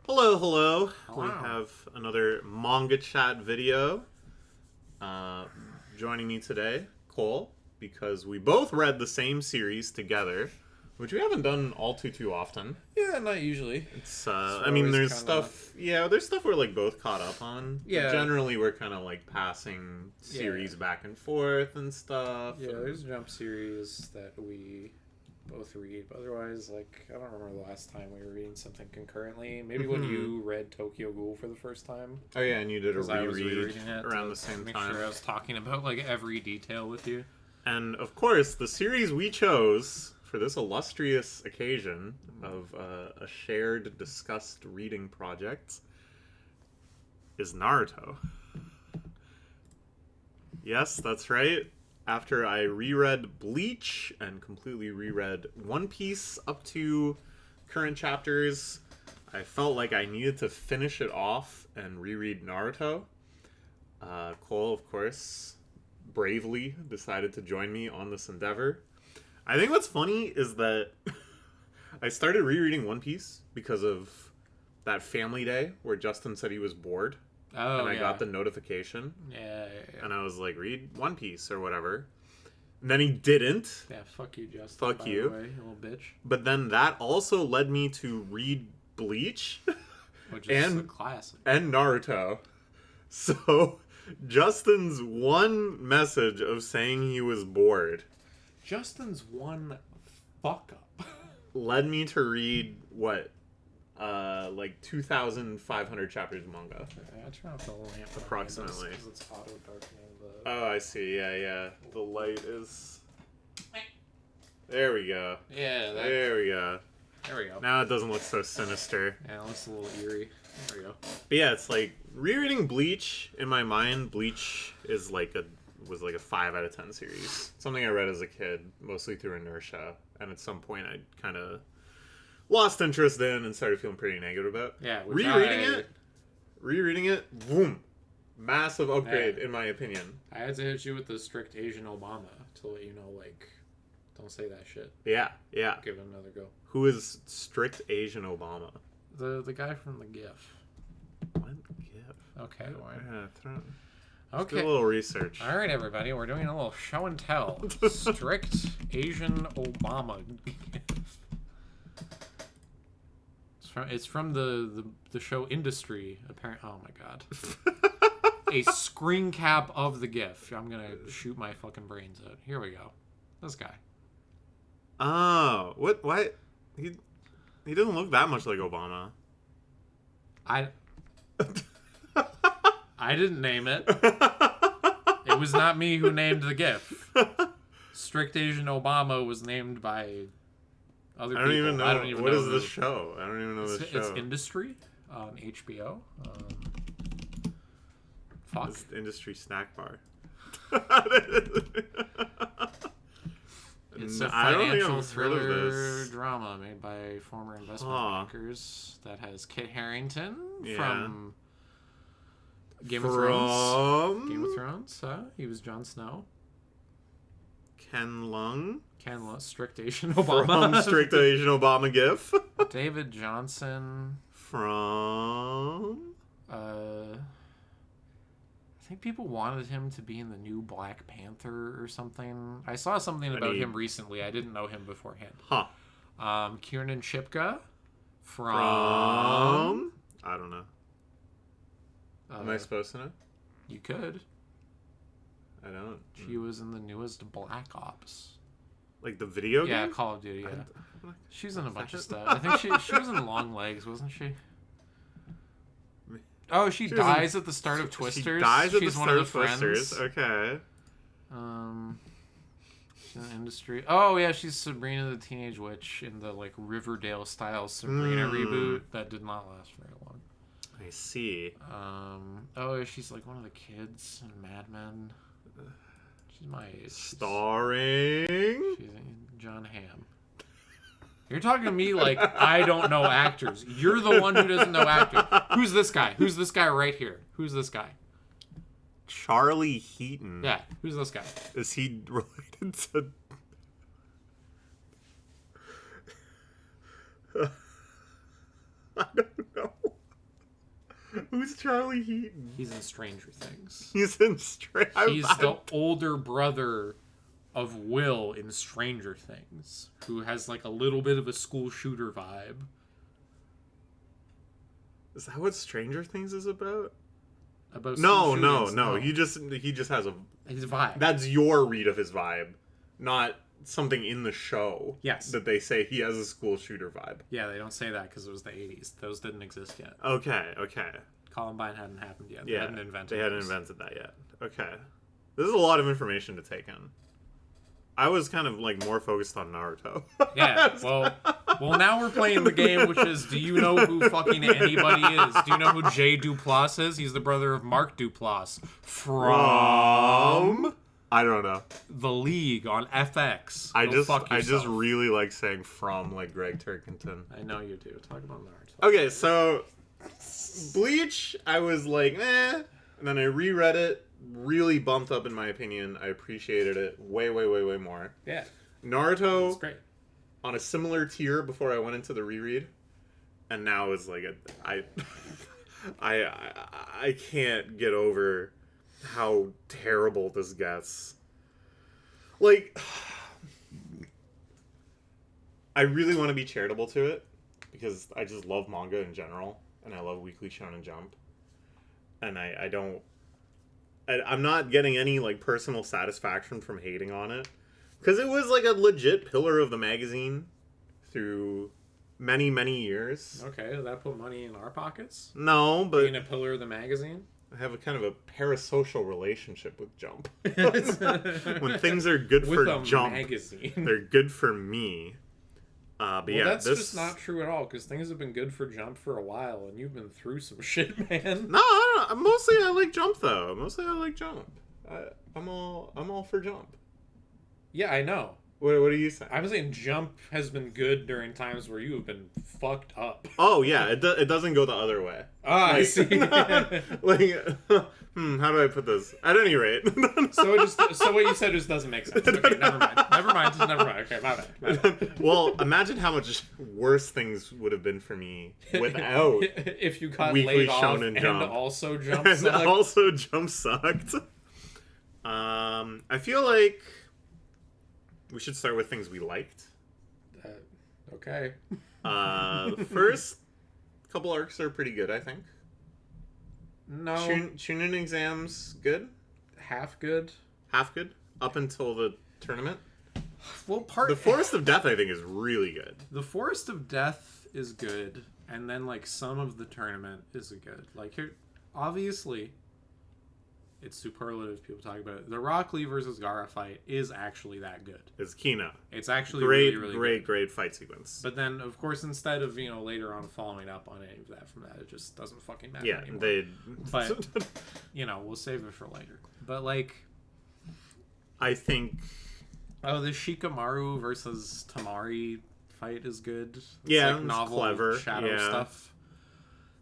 Hello, hello. Hello. We have another manga chat video. Joining me today, Cole, because we both read the same series together, which we haven't done all too often. Yeah, not usually. It's I mean, there's stuff. Yeah, there's stuff we're like both caught up on. Yeah. But generally, we're kind of like passing series back and forth and stuff. Yeah, and... there's jump series that we both read. But otherwise, like, I don't remember the last time we were reading something concurrently. Maybe when you read Tokyo Ghoul for the first time. Oh yeah, and you did a 'Cause I was reread rereading it around to the same make time. sure I was talking about like every detail with you. And of course, the series we chose for this illustrious occasion of a shared, discussed reading project is Naruto. Yes, that's right. After I reread Bleach and completely reread One Piece up to current chapters, I felt like I needed to finish it off and reread Naruto. Cole, of course, bravely decided to join me on this endeavor. I think what's funny is that I started rereading One Piece because of that family day where Justin said he was bored. Oh, and I got the notification. Yeah. And I was like, read One Piece or whatever. And then he didn't. Yeah, fuck you, Justin. Fuck you. By the way, you little bitch. But then that also led me to read Bleach. Which is a classic. And Naruto. So, Justin's one message of saying he was bored Justin's one fuck up led me to read, what? Like 2,500 chapters of manga. I turn off the lamp approximately. because it's auto darkening the... Oh, I see. Yeah. The light is... There we go. Yeah, There we go. There we go. Now it doesn't look so sinister. Yeah, it looks a little eerie. There we go. But yeah, it's like rereading Bleach. In my mind, Bleach is was like a 5 out of 10 series. Something I read as a kid, mostly through inertia, and at some point I kind of lost interest in and started feeling pretty negative about. Yeah, rereading it, boom, massive upgrade in my opinion. I had to hit you with the strict Asian Obama to let you know, like, don't say that shit. Yeah. Give it another go. Who is strict Asian Obama? The guy from the GIF. What GIF? Okay. Okay. Do a little research. All right, everybody, we're doing a little show and tell. Strict Asian Obama GIF. It's from the show Industry. Apparently, oh my god. A screen cap of the GIF. I'm gonna shoot my fucking brains out. Here we go. This guy. Oh, what? Why? He doesn't look that much like Obama. I didn't name it. It was not me who named the GIF. Strict Asian Obama was named by other people. I don't even know. What is who. this show? I don't even know this show. It's Industry on HBO. Fuck. It's Industry snack bar. It's a financial thriller drama made by former investment bankers that has Kit Harington from Game of Thrones. Game of Thrones, he was Jon Snow. Ken Lung, Strict Asian Obama. From Strict Asian Obama GIF. David Johnson. From... I think people wanted him to be in the new Black Panther or something. I saw something about him recently. I didn't know him beforehand. Huh. Kiernan Shipka from... I don't know. Am I supposed to know? You could. I don't. She was in the newest Black Ops. Like the video game? Yeah, Call of Duty, yeah. She's in a bunch of stuff. I think she was in Long Legs, wasn't she? Oh, she dies at the start of Twisters. She dies at She's the one start of the of friends. Twisters. Okay. She's in the Industry. Oh yeah, she's Sabrina the Teenage Witch in the like Riverdale style Sabrina reboot that did not last very long. I see. Oh, she's like one of the kids in Mad Men. She's my age. Starring. She's John Hamm. You're talking to me like I don't know actors. You're the one who doesn't know actors. Who's this guy? Who's this guy right here? Who's this guy? Charlie Heaton. Yeah, who's this guy? Is he related to... I don't know. Who's Charlie Heaton? He's in Stranger Things. He's in He's the older brother of Will in Stranger Things, who has like a little bit of a school shooter vibe. Is that what Stranger Things is about? About no. No. He just has his vibe. That's your read of his vibe, not something in the show. Yes. That they say he has a school shooter vibe. Yeah, they don't say that because it was the 80s. Those didn't exist yet. Okay. Columbine hadn't happened yet. They hadn't invented that yet. Okay. This is a lot of information to take in. I was kind of like more focused on Naruto. Yeah, well, now we're playing the game, which is, do you know who fucking anybody is? Do you know who Jay Duplass is? He's the brother of Mark Duplass from I don't know. The League on FX. I just really like saying from like Greg Turkington. I know you do. Talk about Naruto. Okay, so Bleach, I was like, and then I reread it. Really bumped up in my opinion. I appreciated it way more. Yeah. Naruto, it's great. On a similar tier before I went into the reread, and now is like I can't get over how terrible this gets. Like, I really want to be charitable to it because I just love manga in general, and I love Weekly Shonen Jump, and I'm not getting any like personal satisfaction from hating on it because it was like a legit pillar of the magazine through many years. Okay, did that put money in our pockets? No, but being a pillar of the magazine, I have a kind of a parasocial relationship with Jump. When things are good for Jump, magazine. They're good for me. But well, that's just not true at all, because things have been good for Jump for a while, and you've been through some shit, man. No, I don't know. Mostly I like Jump, though. I'm all for Jump. Yeah, I know. What are you saying? I'm saying Jump has been good during times where you have been fucked up. Oh, yeah. It doesn't go the other way. Ah, I see. How do I put this? At any rate. So what you said just doesn't make sense. Okay, never mind. Okay, my bad. Well, imagine how much worse things would have been for me without if you got Weekly laid off Shonen Jump. And also Jump sucked. And also Jump sucked. I feel like we should start with things we liked. Okay. The first couple arcs are pretty good, I think. No. Chunin exams, good? Half good? Half good? Up until the tournament? Well, The Forest of Death, I think, is really good. The Forest of Death is good, and then, like, some of the tournament is good. Like, here, obviously, it's superlative. People talk about it. The Rock Lee versus Gaara fight is actually that good. It's Kino. It's actually really good. Great fight sequence. But then, of course, instead of, later on following up on any of that from that, it just doesn't fucking matter anymore. But, we'll save it for later. But, like, I think... Oh, the Shikamaru versus Tamari fight is good. It's like novel, clever shadow stuff.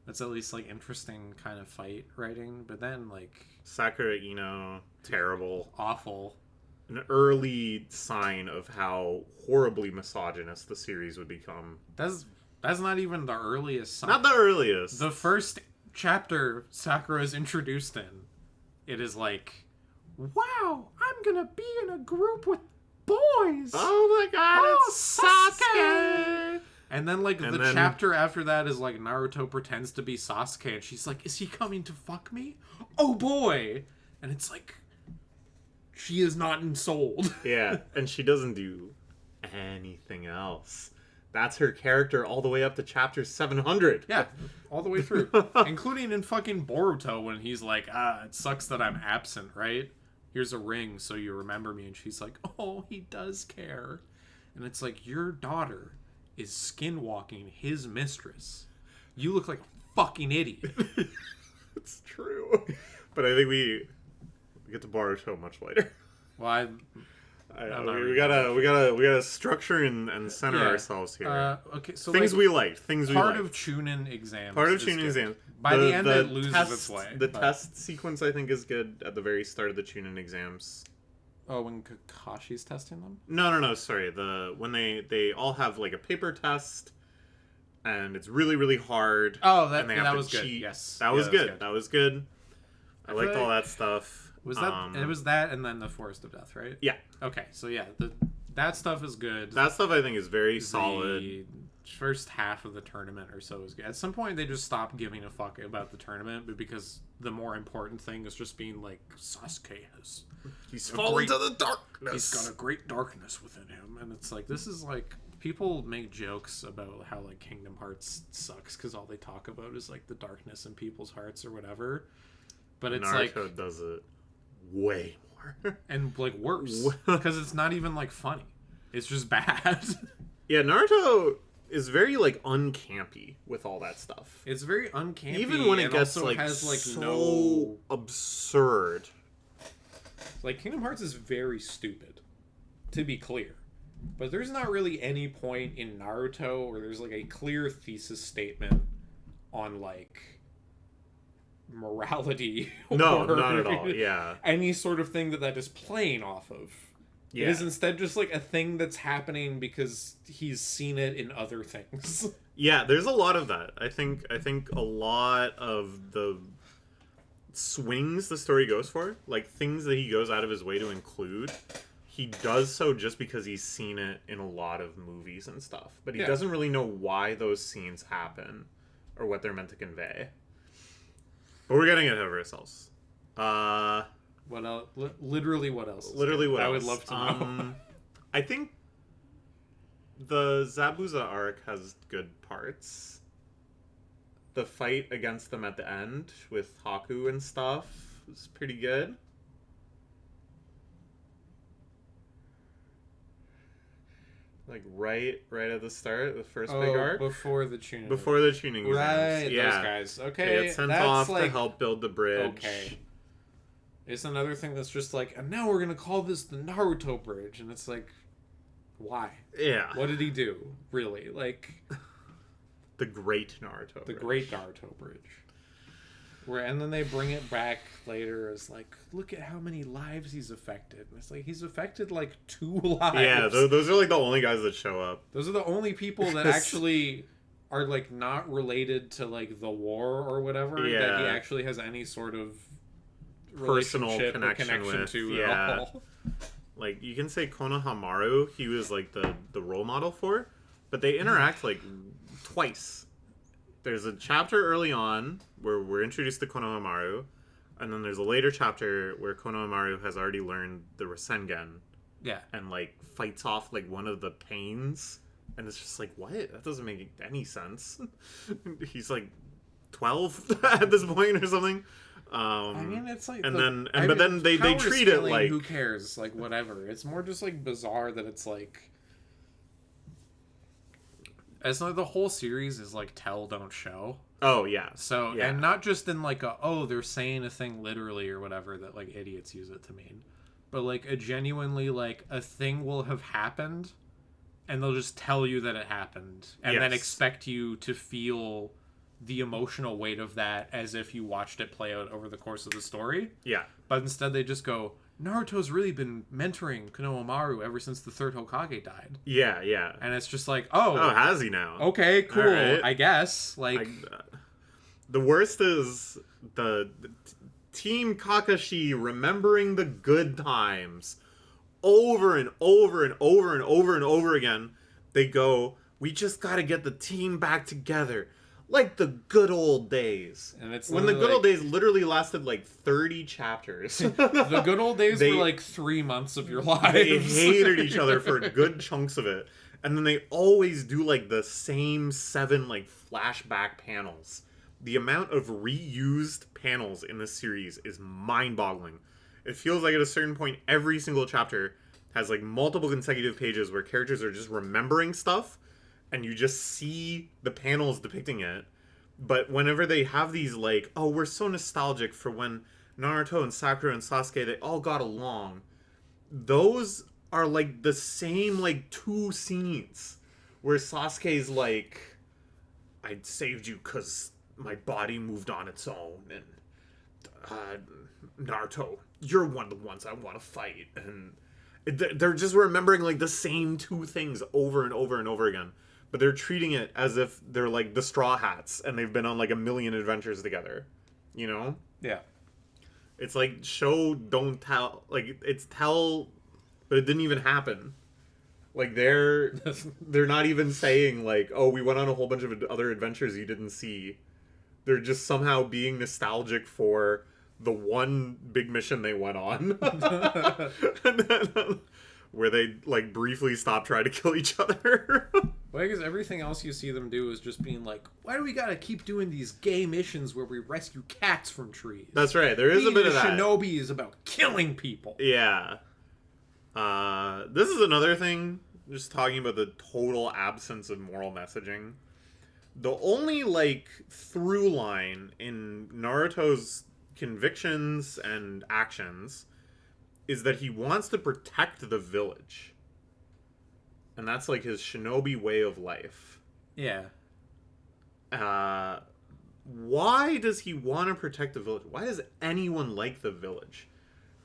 That's at least like interesting kind of fight writing. But then like Sakura Ino, terrible, awful. An early sign of how horribly misogynist the series would become. That's not even the earliest sign. Not the earliest. The first chapter Sakura is introduced in, it is like, wow, I'm gonna be in a group with boys. Oh my god, it's Sasuke. And then the chapter after that is like Naruto pretends to be Sasuke and she's like, is he coming to fuck me? Oh boy. And it's like, she is not ensouled. Yeah, and she doesn't do anything else. That's her character all the way up to chapter 700. Yeah, all the way through. Including in fucking Boruto when he's like, it sucks that I'm absent, right? Here's a ring so you remember me. And she's like, oh, he does care. And it's like, your daughter is skinwalking his mistress. You look like a fucking idiot. It's true. But I think we get to Boruto much later. Well, we gotta structure and center ourselves here. Okay, so things we liked. Things we liked. Part of Chunin exams. Part of Chunin exams. By the end, it loses its way. The test sequence, I think, is good at the very start of the Chunin exams. Oh, when Kakashi's testing them? No. Sorry. When they all have like a paper test, and it's really, really hard. Oh, and they have that to was cheat. good. Yes, that was good. That was good. I liked all that stuff. Was that it? Was that and then the Forest of Death, right? Yeah. Okay, so yeah, that stuff is good. That stuff I think is very solid. The first half of the tournament or so is good. At some point, they just stopped giving a fuck about the tournament, but because the more important thing is just being like, Sasuke he's fallen to the darkness. He's got a great darkness within him, and it's like, this is like, people make jokes about how like Kingdom Hearts sucks because all they talk about is like the darkness in people's hearts or whatever. But it's Naruto does it way more and like worse because it's not even like funny. It's just bad. Yeah, Naruto is very like uncampy with all that stuff. It's very uncampy, even when it gets like has like so no absurd. Like Kingdom Hearts is very stupid, to be clear, but there's not really any point in Naruto where there's like a clear thesis statement on like morality. No, not at all. Yeah, any sort of thing that is playing off of. Yeah. It is instead just like a thing that's happening because he's seen it in other things. Yeah, there's a lot of that. I think a lot of the swings the story goes for, like things that he goes out of his way to include, he does so just because he's seen it in a lot of movies and stuff. But he doesn't really know why those scenes happen or what they're meant to convey. But we're getting ahead of ourselves. What else? Literally, what else? Literally, what else? I would love to know. I think the Zabuza arc has good parts. The fight against them at the end with Haku and stuff was pretty good. Like right at the start, the first big arc. Before the tuning. Before the tuning exams. Right, yeah. those guys. Okay, they get sent off to help build the bridge. Okay. It's another thing that's just like, and now we're gonna call this the Naruto Bridge, and it's like, why? Yeah. What did he do? Really? Like, the Great Naruto. The Great Naruto Bridge. And then they bring it back later as like, look at how many lives he's affected. And it's like, he's affected like 2 lives. Yeah, those are like the only guys that show up. Those are the only people that actually are like not related to like the war or whatever. Yeah. That he actually has any sort of personal connection with, to at all. Like, you can say Konohamaru, he was like the role model for, but they interact like twice. There's a chapter early on where we're introduced to Konohamaru, and then there's a later chapter where Konohamaru has already learned the Rasengan. Yeah. And like fights off like one of the pains, and it's just like, what? That doesn't make any sense. He's like 12 at this point or something. I mean, it's like, but then they treat it like, who cares, like whatever. It's more just like bizarre that it's like, it's like the whole series is like tell don't show. Oh yeah. So and not just in like they're saying a thing literally or whatever that like idiots use it to mean, but like a genuinely like a thing will have happened, and they'll just tell you that it happened, and then expect you to feel the emotional weight of that as if you watched it play out over the course of the story. Yeah. But instead they just go, Naruto's really been mentoring Konohamaru ever since the third Hokage died. Yeah, yeah. And it's just like, has he now? Okay, cool. Right. I guess. Like, the worst is the Team Kakashi remembering the good times over and over and over and over and over again. They go, we just got to get the team back together. Like the good old days. And it's when the good old days literally lasted like 30 chapters. The good old days were like 3 months of your lives. They hated each other for good chunks of it. And then they always do like the same 7 like flashback panels. The amount of reused panels in this series is mind-boggling. It feels like at a certain point every single chapter has like multiple consecutive pages where characters are just remembering stuff, and you just see the panels depicting it. But whenever they have these like, oh, we're so nostalgic for when Naruto and Sakura and Sasuke, they all got along. Those are like the same like 2 scenes where Sasuke's like, I saved you because my body moved on its own, and Naruto, you're one of the ones I want to fight. And they're just remembering like the same 2 things over and over and over again. but they're treating it as if they're like the Straw Hats and they've been on like a million adventures together, you know? Yeah. It's like show, don't tell. Like, it's tell, but it didn't even happen. Like, they're not even saying like, oh, we went on a whole bunch of other adventures you didn't see. They're just somehow being nostalgic for the one big mission they went on. And then, where they like briefly stop trying to kill each other. Well, because everything else you see them do is just being like, why do we gotta keep doing these gay missions where we rescue cats from trees? That's right. There is a bit of that. Shinobi is about killing people. Yeah. This is another thing, just talking about the total absence of moral messaging. The only, like, through line in Naruto's convictions and actions is that he wants to protect the village. And that's, like, his shinobi way of life. Yeah. Why does he want to protect the village? Why does anyone like the village?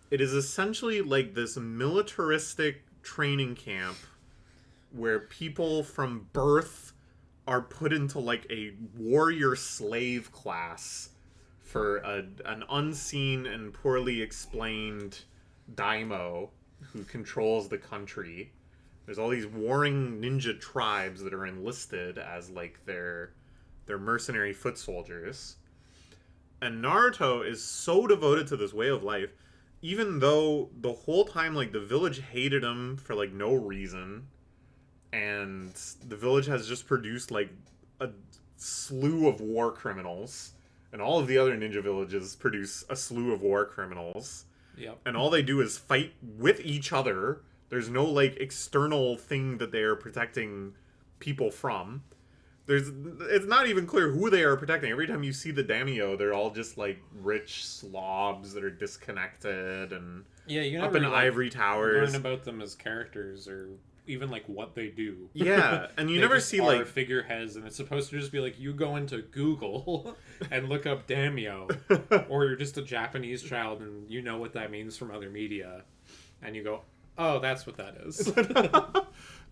It is essentially like this militaristic training camp where people from birth are put into like a warrior slave class for an unseen and poorly explained daimyo who controls the country. There's all these warring ninja tribes that are enlisted as like their mercenary foot soldiers. And Naruto is so devoted to this way of life, even though the whole time like the village hated him for like no reason, and the village has just produced like a slew of war criminals, and all of the other ninja villages produce a slew of war criminals. Yep. And all they do is fight with each other. There's no like external thing that they are protecting people from. It's not even clear who they are protecting. Every time you see the daimyo, they're all just like rich slobs that are disconnected and up in ivory towers. Learn about them as characters or even like what they do. Yeah, and you never see like figureheads, and it's supposed to just be like you go into Google and look up daimyo, or you're just a Japanese child and you know what that means from other media, and you go, oh, that's what that is.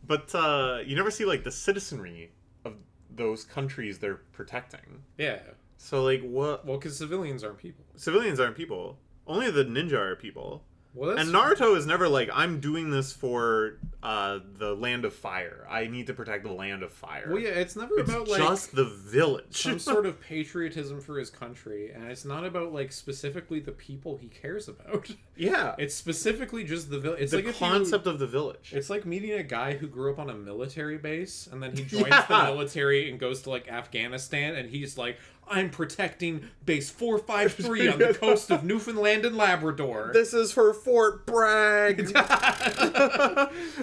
But you never see like the citizenry of those countries they're protecting. Yeah. So like what? Well, because civilians aren't people. Civilians aren't people. Only the ninja are people. Well, and Naruto is never like, I'm doing this for the land of fire. I need to protect the land of fire. Well, yeah, it's never about like just the village. Some sort of patriotism for his country, and it's not about like specifically the people he cares about. Yeah, it's specifically just the village. It's the like concept of the village. It's like meeting a guy who grew up on a military base, and then he joins the military and goes to like Afghanistan, and he's like, I'm protecting base 453 on the coast of Newfoundland and Labrador. This is for Fort Bragg.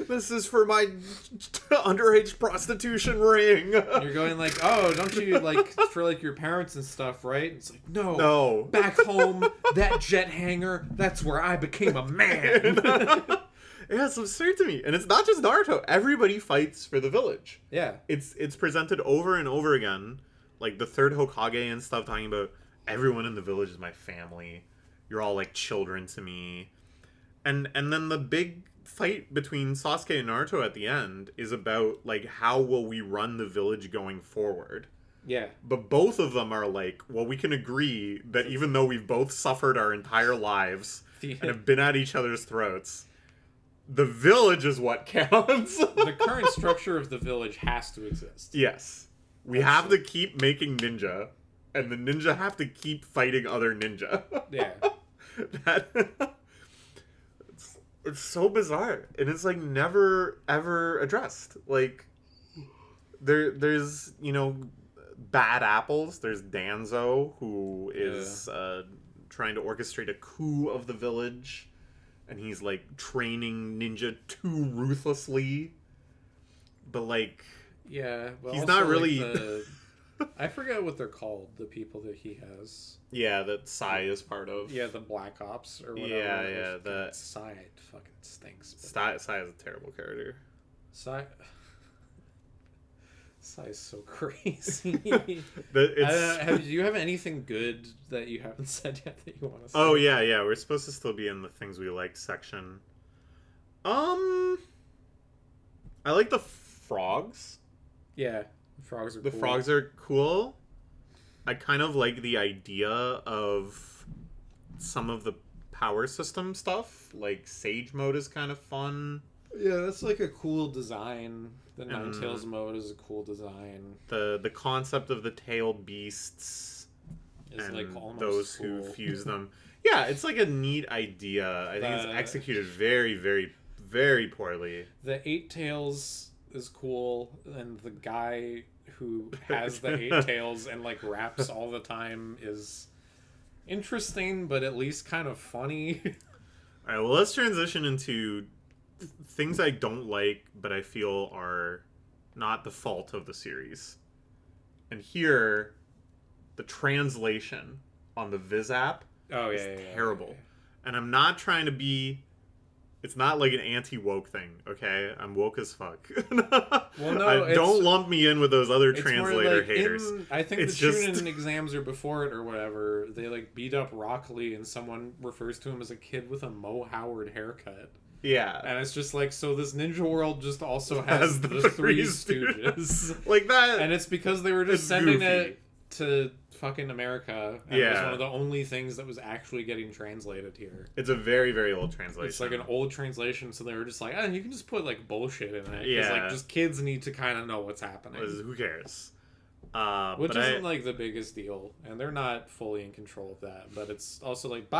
This is for my underage prostitution ring. And you're going like, oh, don't you like for like your parents and stuff, right? It's like, no. Back home, that jet hangar, that's where I became a man. Yeah, it's absurd to me. And it's not just Naruto. Everybody fights for the village. Yeah. It's presented over and over again. Like the third Hokage and stuff, talking about everyone in the village is my family. You're all like children to me. And then the big fight between Sasuke and Naruto at the end is about like how will we run the village going forward. Yeah. But both of them are like, well, we can agree that even though we've both suffered our entire lives and have been at each other's throats, the village is what counts. The current structure of the village has to exist. Yes. We have to keep making ninja, and the ninja have to keep fighting other ninja. Yeah. It's so bizarre, and it's like never ever addressed. Like there's bad apples. There's Danzo, who is trying to orchestrate a coup of the village, and he's like training ninja too ruthlessly. But like. Yeah, well, he's not really. I forget what they're called. The people that he has. Yeah, that Sai is part of. Yeah, the Black Ops or whatever. Yeah. The Sai fucking stinks. Sai is a terrible character. Sai is so crazy. Do you have anything good that you haven't said yet that you want to say? Oh yeah. We're supposed to still be in the things we like section. I like the frogs. Yeah, the frogs are The cool. frogs are cool. I kind of like the idea of some of the power system stuff. Like Sage mode is kind of fun. Yeah, that's like a cool design. The Ninetales mode is a cool design. The concept of the tailed beasts is and like almost those cool. who fuse them. Yeah, it's like a neat idea. I think it's executed very, very, very poorly. The Eight Tails is cool, and the guy who has the eight tails and like raps all the time is interesting, but at least kind of funny. All right, well, let's transition into things I don't like, but I feel are not the fault of the series. And here, the translation on the Viz app is terrible. And I'm not trying to be... It's not like an anti-woke thing, okay? I'm woke as fuck. Well, no, don't lump me in with those other translator like haters. I think it's the Chunin exams or before it or whatever, they like beat up Rock Lee and someone refers to him as a kid with a Mo Howard haircut. Yeah. And it's just like, so this Ninja World just also has the Three Stooges. Like that. And it's because they were just sending it to fucking America. And it was one of the only things that was actually getting translated here. It's a very, very old translation. It's like an old translation, so they were just like, you can just put like bullshit in it. Yeah. Like, just kids need to kind of know what's happening. Who cares? Which isn't like the biggest deal, and they're not fully in control of that. But it's also like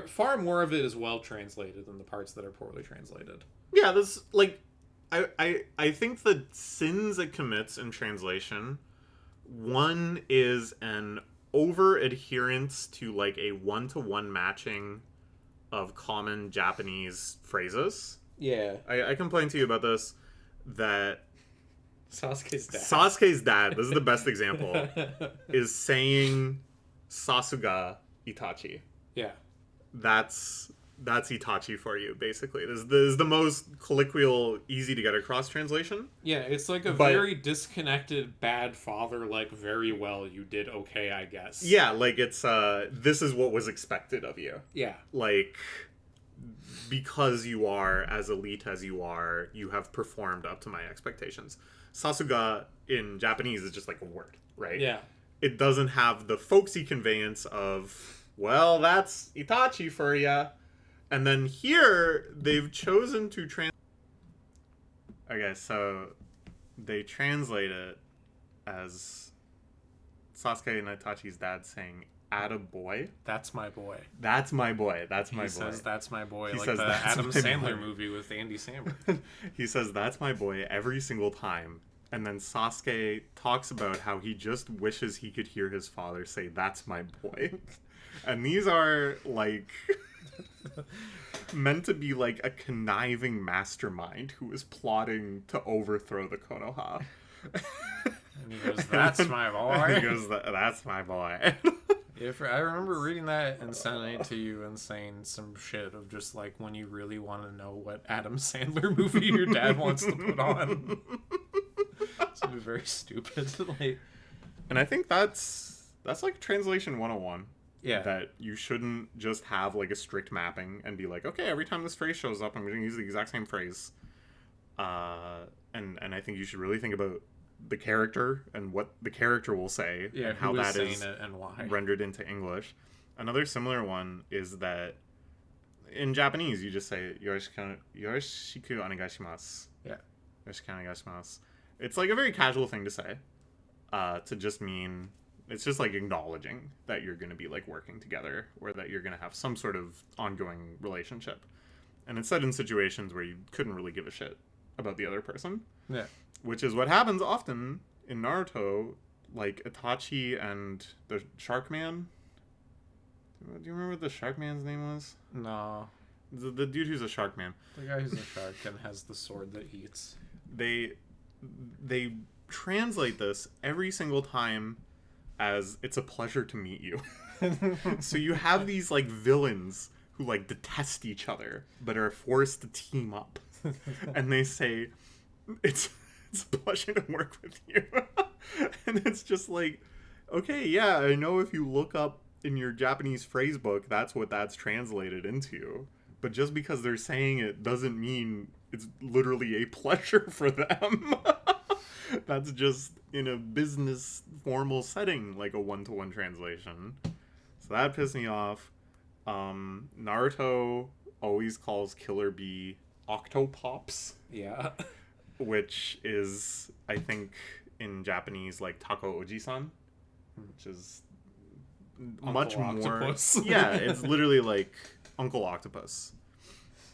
far more of it is well translated than the parts that are poorly translated. Yeah, this like I think the sins it commits in translation, one is an over adherence to like a 1-to-1 matching of common Japanese phrases. Yeah. I complained to you about this, that Sasuke's dad, this is the best example, is saying Sasuga Itachi. Yeah. That's Itachi for you, basically. This is the most colloquial, easy to get across translation. Yeah, it's like very disconnected bad father, like, very well, you did okay, I guess. Yeah, like it's, this is what was expected of you. Yeah. Like, because you are as elite as you are, you have performed up to my expectations. Sasuga in Japanese is just like a word, right? Yeah. It doesn't have the folksy conveyance of, well, that's Itachi for ya. And then here, they've chosen to Okay, so they translate it as Sasuke and Itachi's dad saying, "Atta boy." That's my boy. That's my boy. That's my boy. He says, "That's my boy," he like says, the Adam Sandler movie with Andy Samberg. He says, "That's my boy," every single time. And then Sasuke talks about how he just wishes he could hear his father say, "That's my boy." And these are, like... meant to be like a conniving mastermind who is plotting to overthrow the Konoha. And he goes, "That's my boy." He goes, "That's my boy." I remember reading that and sending it to you and saying some shit of just like, when you really want to know what Adam Sandler movie your dad wants to put on. It's very stupid. Like, and I think that's like translation 101. Yeah. That you shouldn't just have like a strict mapping and be like, okay, every time this phrase shows up, I'm going to use the exact same phrase. And I think you should really think about the character and what the character will say, and how that is and why. rendered into English. Another similar one is that in Japanese, you just say, yoroshiku onegaishimasu. Yeah. Yoroshiku onegaishimasu. It's like a very casual thing to say, to just mean... It's just like acknowledging that you're going to be like working together, or that you're going to have some sort of ongoing relationship. And it's said in situations where you couldn't really give a shit about the other person. Yeah. Which is what happens often in Naruto, like Itachi and the Shark Man. Do you remember what the Shark Man's name was? No. The dude who's a Shark Man. The guy who's a shark and has the sword that eats. They translate this every single time as "it's a pleasure to meet you." So you have these like villains who like detest each other but are forced to team up, and they say, it's a pleasure to work with you. And it's just like, okay, yeah, I know if you look up in your Japanese phrase book, that's what that's translated into, but just because they're saying it doesn't mean it's literally a pleasure for them. That's just in a business formal setting, like a one-to-one translation. So that pissed me off. Naruto always calls Killer Bee Octopops. Yeah. Which is, I think, in Japanese, like Tako Oji-san. Which is Uncle much Octopus. more... Yeah, it's literally like Uncle Octopus.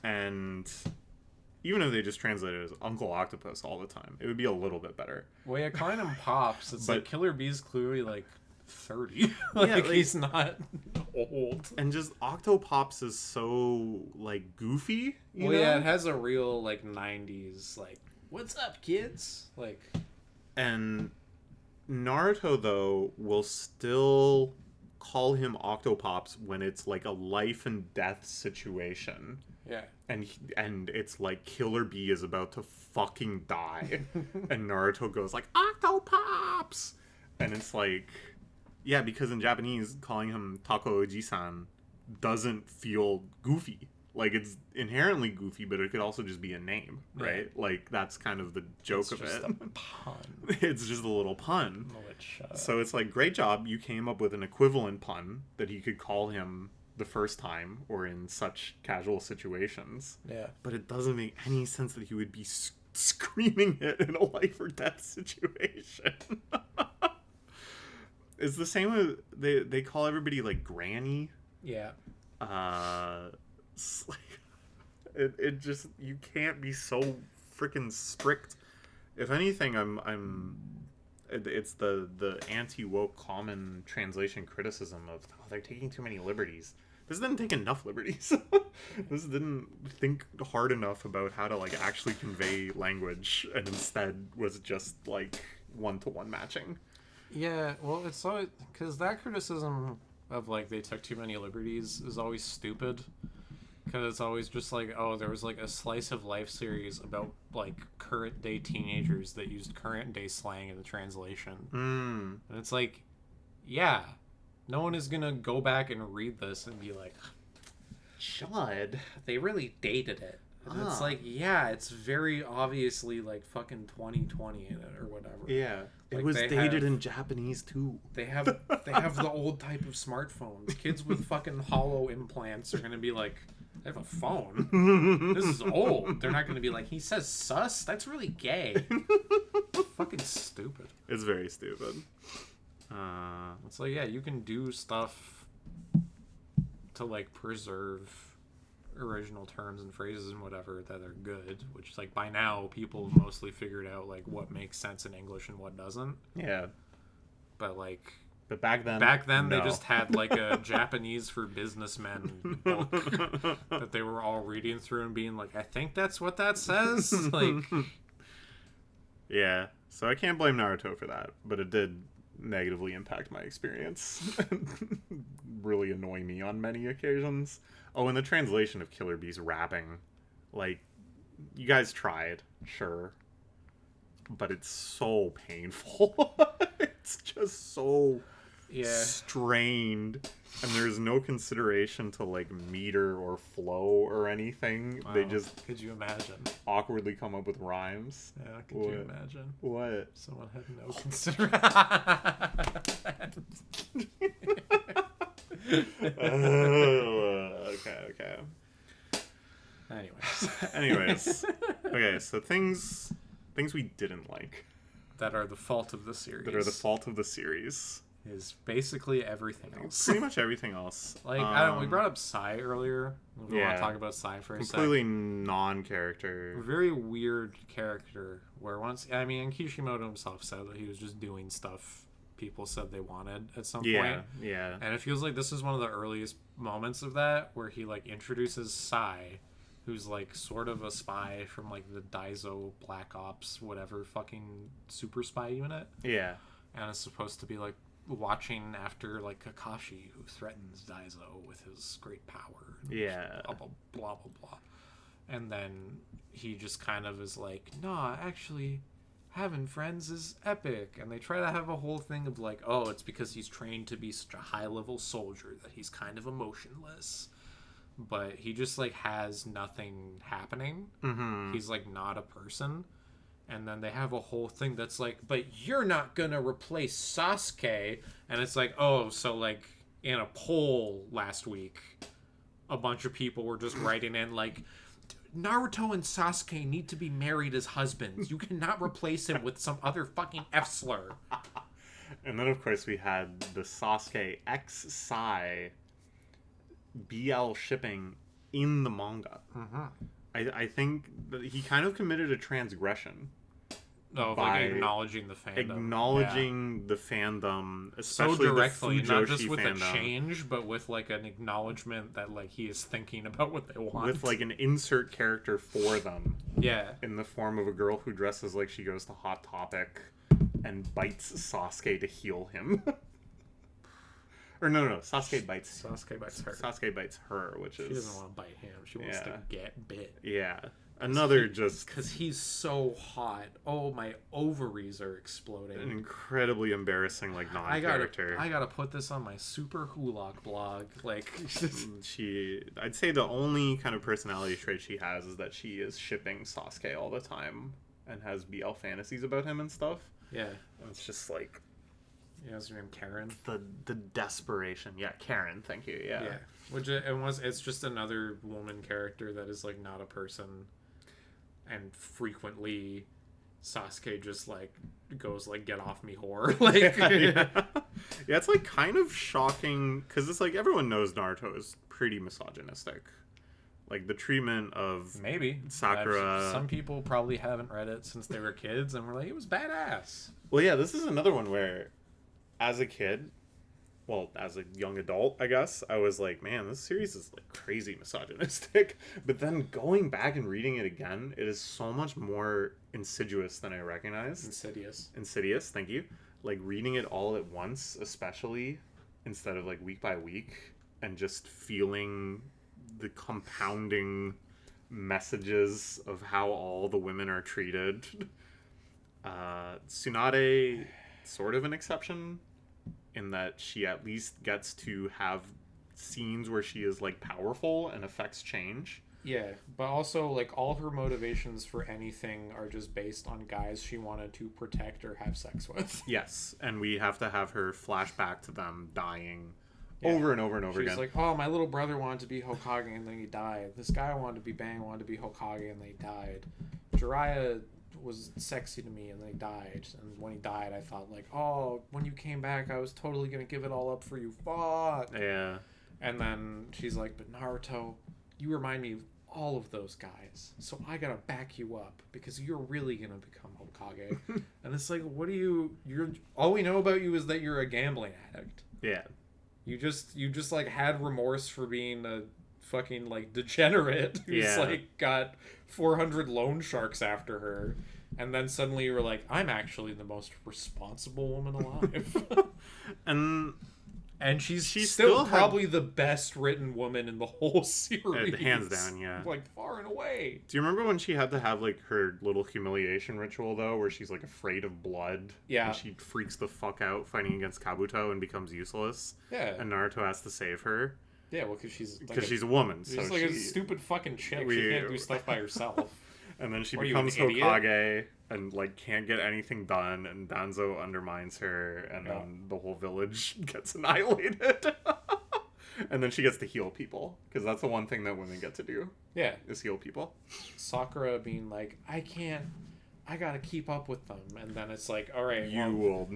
And even if they just translate it as Uncle Octopus all the time, it would be a little bit better. Well, yeah, calling him Pops, it's But- like Killer Bee's clearly like 30. Like, he's not old. And just Octopops is so, like, goofy, you know? Yeah, it has a real, like, 90s, like, what's up, kids? Like... And Naruto, though, will still call him Octopops when it's, like, a life and death situation. Yeah. And it's like Killer Bee is about to fucking die. And Naruto goes, like, Octopops! And it's like... Yeah, because in Japanese, calling him Tako Oji-san doesn't feel goofy. Like, it's inherently goofy, but it could also just be a name, right? Yeah. Like, that's kind of the joke of it. It's just a pun. It's just a little pun. Which, so it's like, great job, you came up with an equivalent pun that he could call him the first time or in such casual situations. Yeah. But it doesn't make any sense that he would be screaming it in a life or death situation. It's the same with they call everybody like Granny. Yeah. It's like, it just, you can't be so freaking strict. If anything, it's the anti-woke common translation criticism of, oh, they're taking too many liberties. This didn't take enough liberties. This didn't think hard enough about how to like actually convey language, and instead was just like one-to-one matching. Yeah, well, it's so, because that criticism of like they took too many liberties is always stupid, because it's always just like, oh, there was like a slice of life series about like current day teenagers that used current day slang in the translation. And it's like, yeah, no one is gonna go back and read this and be like, Judd, they really dated it. And it's like, yeah, it's very obviously like fucking 2020 in it or whatever. Yeah, like, it was dated in Japanese too. They have the old type of smartphones. Kids with fucking hollow implants are gonna be like, I have a phone. This is old. They're not gonna be like, he says sus? That's really gay. Fucking stupid. It's very stupid. It's like, yeah, you can do stuff to like preserve original terms and phrases and whatever that are good, which like by now people have mostly figured out like what makes sense in English and what doesn't. Yeah. But like, but back then no. They just had like a Japanese for businessmen book that they were all reading through and being like, I think that's what that says. Like, yeah, so I can't blame Naruto for that, but it did negatively impact my experience. Really annoy me on many occasions. Oh, and the translation of Killer Bee's rapping, like, you guys tried, sure, but it's so painful. It's just so strained, and there's no consideration to like meter or flow or anything. Wow. They just, could you imagine, awkwardly come up with rhymes. Yeah, could you imagine what someone had no consideration? Okay. Anyways. Okay, so things we didn't like that are the fault of the series. Is basically everything else. Pretty much everything else. Like, I don't know, we brought up Sai earlier. We want to talk about Sai for a second. Completely non-character. Very weird character. Where once, I mean, Kishimoto himself said that he was just doing stuff people said they wanted at some point. Yeah. And it feels like this is one of the earliest moments of that, where he like introduces Sai, who's like sort of a spy from like the Daiso Black Ops whatever fucking super spy unit. Yeah. And it's supposed to be like watching after like Kakashi, who threatens Daiso with his great power. Yeah. Blah blah blah blah blah. And then he just kind of is like, nah, actually having friends is epic. And they try to have a whole thing of like, oh, it's because he's trained to be such a high level soldier that he's kind of emotionless. But he just like has nothing happening. Mm-hmm. He's like not a person. And then they have a whole thing that's like, but you're not gonna replace Sasuke. And it's like, oh, so like in a poll last week, a bunch of people were just writing in like, Naruto and Sasuke need to be married as husbands. You cannot replace him with some other fucking F slur. And then, of course, we had the Sasuke X Sai BL shipping in the manga. Mm-hmm. I think that he kind of committed a transgression. Oh, by like acknowledging the fandom. Acknowledging the fandom, especially so directly, the Fujoshi not just with fandom. a change, but with like an acknowledgement that like he is thinking about what they want. With like an insert character for them. Yeah. In the form of a girl who dresses like she goes to Hot Topic and bites Sasuke to heal him. Or no, Sasuke bites her. Sasuke bites her, which is... She doesn't want to bite him. She wants to get bit. Yeah. Another just... Because he's so hot. Oh, my ovaries are exploding. An incredibly embarrassing, like, non-character. I gotta put this on my Super Hulock blog. Like... I'd say the only kind of personality trait she has is that she is shipping Sasuke all the time. And has BL fantasies about him and stuff. Yeah. And it's just like... Yeah, is her name Karen? The desperation. Yeah, Karen, thank you. Yeah. It's just another woman character that is like not a person, and frequently Sasuke just like goes like, get off me, whore. Like yeah, it's like kind of shocking because it's like everyone knows Naruto is pretty misogynistic. Like the treatment of maybe Sakura. Some people probably haven't read it since they were kids and were like, it was badass. Well, yeah, this is another one where as a kid, well, as a young adult, I guess, I was like, man, this series is like crazy misogynistic. But then going back and reading it again, it is so much more insidious than I recognized. Insidious, thank you. Like reading it all at once, especially instead of like week by week, and just feeling the compounding messages of how all the women are treated. Tsunade, sort of an exception in that she at least gets to have scenes where she is like powerful and affects change. Yeah, but also like all her motivations for anything are just based on guys she wanted to protect or have sex with. Yes, and we have to have her flash back to them dying over and over and over again. She's like, oh, my little brother wanted to be Hokage and then he died. This guy wanted to be Bang, wanted to be Hokage and then he died. Jiraiya was sexy to me and then he died. And when he died, I thought like, oh, when you came back, I was totally going to give it all up for you. Fuck. Yeah. And then she's like, but Naruto, you remind me of all of those guys. So I got to back you up because you're really going to become Hokage. And it's like, what do you're all we know about you is that you're a gambling addict. Yeah. You just like had remorse for being a fucking like degenerate who's like got 400 loan sharks after her, and then suddenly you were like, I'm actually the most responsible woman alive. and she's still probably the best written woman in the whole series, hands down. Yeah, like far and away. Do you remember when she had to have like her little humiliation ritual though, where she's like afraid of blood? Yeah, and she freaks the fuck out fighting against Kabuto and becomes useless. Yeah, and Naruto has to save her. Yeah, well, because she's a woman. She's so like a stupid fucking chick. She can't do stuff by herself. And then she becomes Hokage and like can't get anything done, and Danzo undermines her, and then the whole village gets annihilated. And then she gets to heal people, because that's the one thing that women get to do. Yeah, is heal people. Sakura being like, I gotta keep up with them, and then it's like, all right, you will.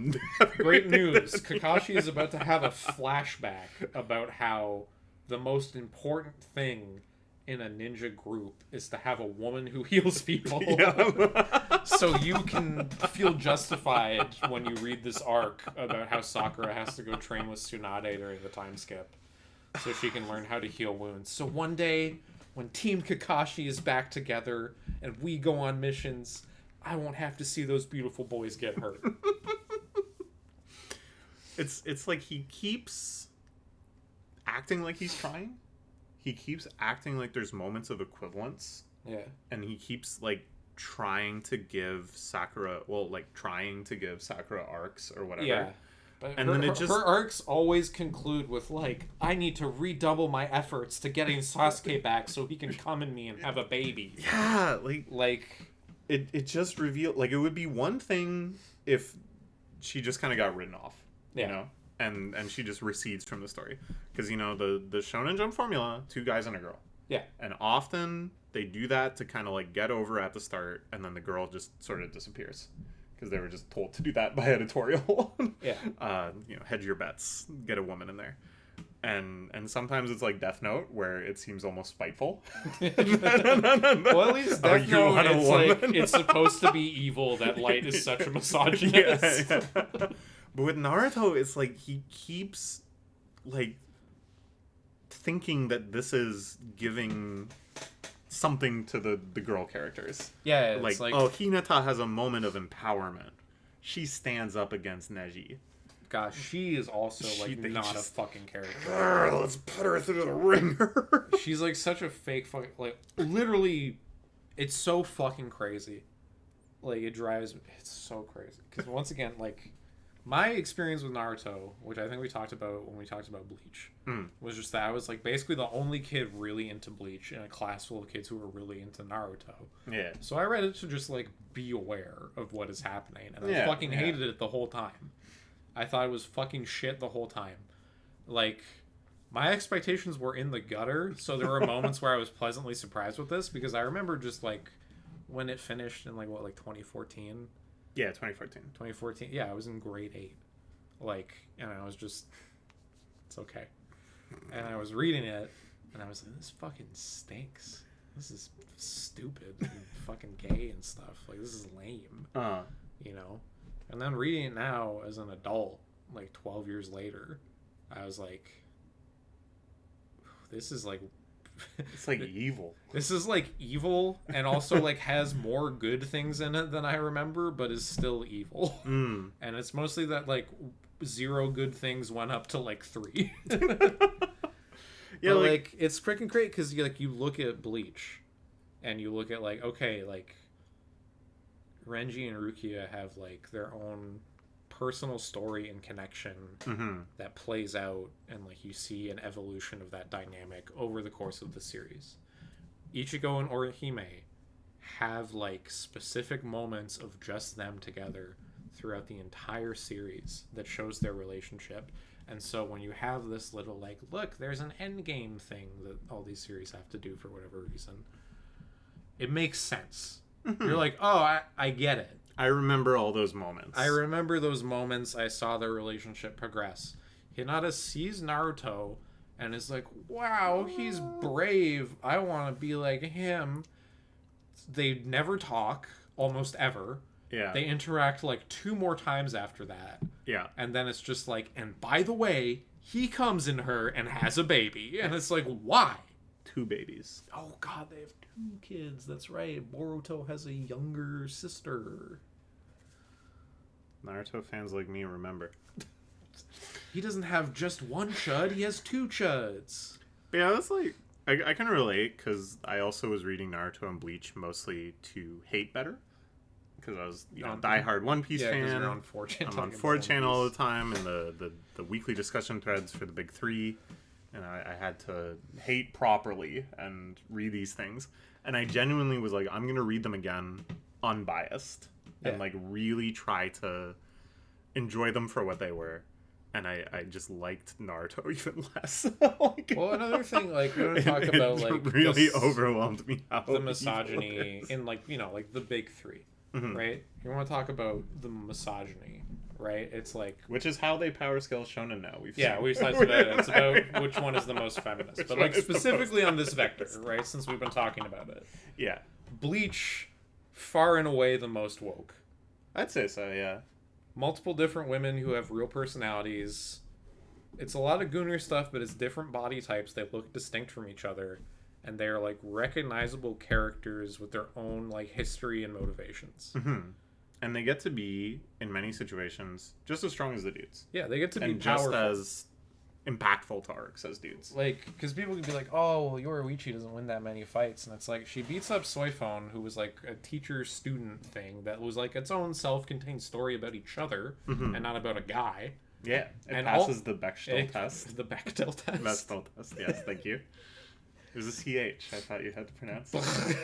Great news! Kakashi is about to have a flashback about how the most important thing in a ninja group is to have a woman who heals people. Yeah. So you can feel justified when you read this arc about how Sakura has to go train with Tsunade during the time skip so she can learn how to heal wounds. So one day when Team Kakashi is back together and we go on missions, I won't have to see those beautiful boys get hurt. It's like he keeps acting like he's trying. He keeps acting like there's moments of equivalence. Yeah. And he keeps like trying to give Sakura arcs or whatever. Yeah. But her arcs always conclude with like, I need to redouble my efforts to getting Sasuke back so he can come in me and have a baby. Yeah, like it just revealed, like, it would be one thing if she just kind of got written off, you know, and she just recedes from the story, because the Shonen Jump formula, 2 guys and a girl, and often they do that to kind of like get over at the start, and then the girl just sort of disappears because they were just told to do that by editorial. Hedge your bets, get a woman in there. And sometimes it's like Death Note, where it seems almost spiteful. Well, at least Death Note, it's like, it's supposed to be evil that Light is such a misogynist. But with Naruto, it's like he keeps like thinking that this is giving something to the girl characters. Yeah, it's like oh, Hinata has a moment of empowerment. She stands up against Neji. Gosh, she is also not a fucking character. Let's put her through the ringer. She's like such a fake fucking, like, literally, it's so fucking crazy. Like, it's so crazy. Because once again, like, my experience with Naruto, which I think we talked about when we talked about Bleach, was just that I was like basically the only kid really into Bleach in a class full of kids who were really into Naruto. Yeah. So I read it to just like be aware of what is happening, and I fucking hated it the whole time. I thought it was fucking shit the whole time. Like, my expectations were in the gutter, so there were moments where I was pleasantly surprised with this, because I remember just, like, when it finished in, like, 2014? Yeah, 2014. 2014. Yeah, I was in grade 8. Like, and I was just, it's okay. And I was reading it, and I was like, this fucking stinks. This is stupid and fucking gay and stuff. Like, this is lame. You know? And then reading it now as an adult, like 12 years later, I was like, this is like... It's like evil. This is like evil, and also like has more good things in it than I remember, but is still evil. And it's mostly that like 0 good things went up to like 3. Yeah, like it's freaking great, because you look at Bleach, and you look at like, okay, like Renji and Rukia have like their own personal story and connection that plays out, and like you see an evolution of that dynamic over the course of the series. Ichigo and Orihime have like specific moments of just them together throughout the entire series that shows their relationship. And so when you have this little like, look, there's an end game thing that all these series have to do for whatever reason, it makes sense. You're like, oh, I get it. I remember all those moments. I remember those moments. I saw their relationship progress. Hinata sees Naruto and is like, wow, he's brave. I want to be like him. They never talk, almost ever. Yeah. They interact like 2 more times after that. Yeah. And then it's just like, and by the way, he comes in her and has a baby. And it's like, why? 2 babies. Oh, God, they have 2 kids. That's right. Boruto has a younger sister. Naruto fans like me remember. He doesn't have just 1 chud. He has 2 chuds. But yeah, that's like... I can relate, because I also was reading Naruto and Bleach mostly to hate better. Because I was diehard One Piece fan. You're on 4chan. I'm on 4chan all the time, and the weekly discussion threads for the big 3. And I had to hate properly and read these things. And I genuinely was like, I'm going to read them again unbiased. And like really try to enjoy them for what they were. And I just liked Naruto even less. Like, well, another thing, like, we don't talk about, like... It really overwhelmed me how the misogyny in, like, like, the big 3, right? You want to talk about the misogyny, right? It's like... Which is how they power scale shonen now. We've talked about it. It's about which one is the most feminist. But, like, specifically on this vector, right? Since we've been talking about it. Yeah. Bleach, far and away the most woke. I'd say so, yeah. Multiple different women who have real personalities. It's a lot of Gunner stuff, but it's different body types that look distinct from each other. And they're, like, recognizable characters with their own, like, history and motivations. And they get to be, in many situations, just as strong as the dudes. Yeah, they get to be powerful. Just as impactful to arcs as dudes. Like, because people can be like, oh, well, Yoruichi doesn't win that many fights. And it's like, she beats up Soifon, who was, like, a teacher-student thing that was, like, its own self-contained story about each other and not about a guy. Yeah, it passes the Bechdel test. The Bechdel test. Bechdel test, yes, thank you. It was a CH. I thought you had to pronounce it.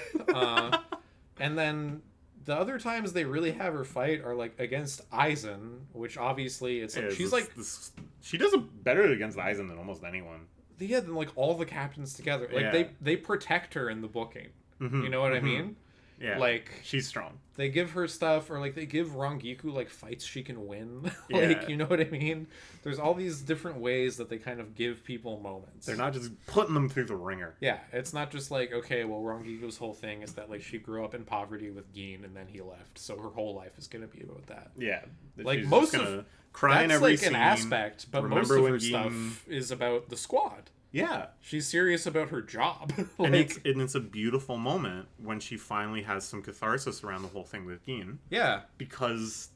And then The other times they really have her fight are like against Aizen, which obviously it's like Yeah, she's she does it better against Aizen than almost anyone. Yeah, than like all the captains together. Like they protect her in the booking. Mm-hmm, You know what I mean? Yeah, like she's strong. They give her stuff, or like they give Rangiku like fights she can win. Yeah. You know what I mean? There's all these different ways that they kind of give people moments. They're not just putting them through the ringer. Yeah, it's not just like, okay, well, Rangiku's whole thing is that like she grew up in poverty with Gin and then he left, so her whole life is gonna be about that. Yeah, like most of cry in that's every like scene, an aspect, but most of her stuff is about the squad. Yeah, she's serious about her job. and it's a beautiful moment when she finally has some catharsis around the whole thing with Gin. Yeah, because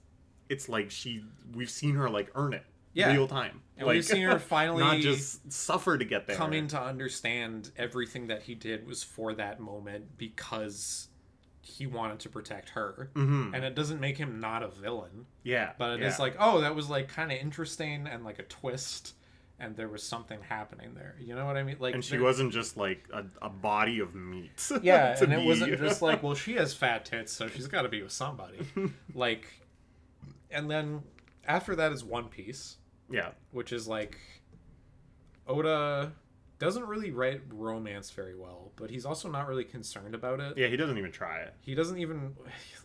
it's like we've seen her like earn it, real time, and like, we've seen her finally not just suffer to get there, coming to understand everything that he did was for that moment because he wanted to protect her. Mm-hmm. And it doesn't make him not a villain. Yeah, but it is like, oh, that was like kind of interesting and like a twist. And there was something happening there. You know what I mean? Like, and she wasn't just like a body of meat. Yeah, and it wasn't just like, well, she has fat tits, so she's got to be with somebody. Like, and then after that is One Piece. Yeah, which is like Oda doesn't really write romance very well, but he's also not really concerned about it. Yeah, he doesn't even try it. He doesn't even,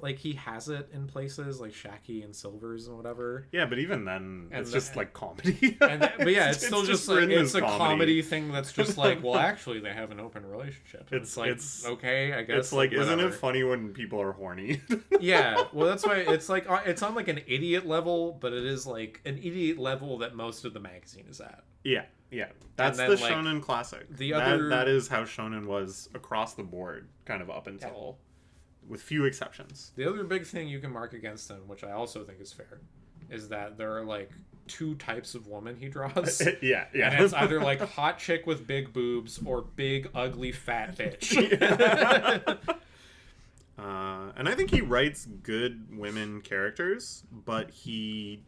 like, he has it in places like Shaki and Silvers and whatever. Yeah, but even then, it's just like comedy. But yeah, it's still just like, it's a comedy thing that's just like, well, actually, they have an open relationship. It's like, okay, I guess. It's like, isn't it funny when people are horny? Yeah, well, that's why it's like, it's on like an idiot level, but it is like an idiot level that most of the magazine is at. Yeah. Yeah, that's the shonen classic. That is how shonen was across the board, kind of up until, with few exceptions. The other big thing you can mark against him, which I also think is fair, is that there are like two types of woman he draws. Yeah. And it's either like hot chick with big boobs or big ugly fat bitch. And I think he writes good women characters, but he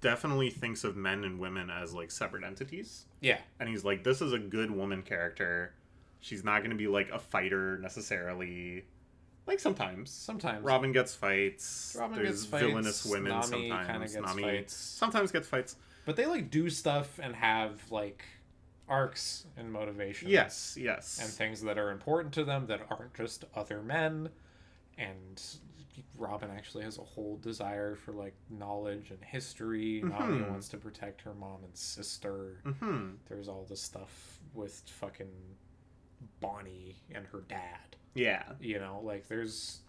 definitely thinks of men and women as like separate entities. Yeah. And he's like, this is a good woman character. She's not going to be like a fighter necessarily. Like sometimes Robin gets fights. There's villainous women. Nami sometimes Nami fights. Sometimes gets fights. But they like do stuff and have like arcs and motivations. Yes. And things that are important to them that aren't just other men. And Robin actually has a whole desire for like knowledge and history. Mm-hmm. Nami wants to protect her mom and sister. Mm-hmm. There's all this stuff with fucking Bonnie and her dad. Yeah. You know, like there's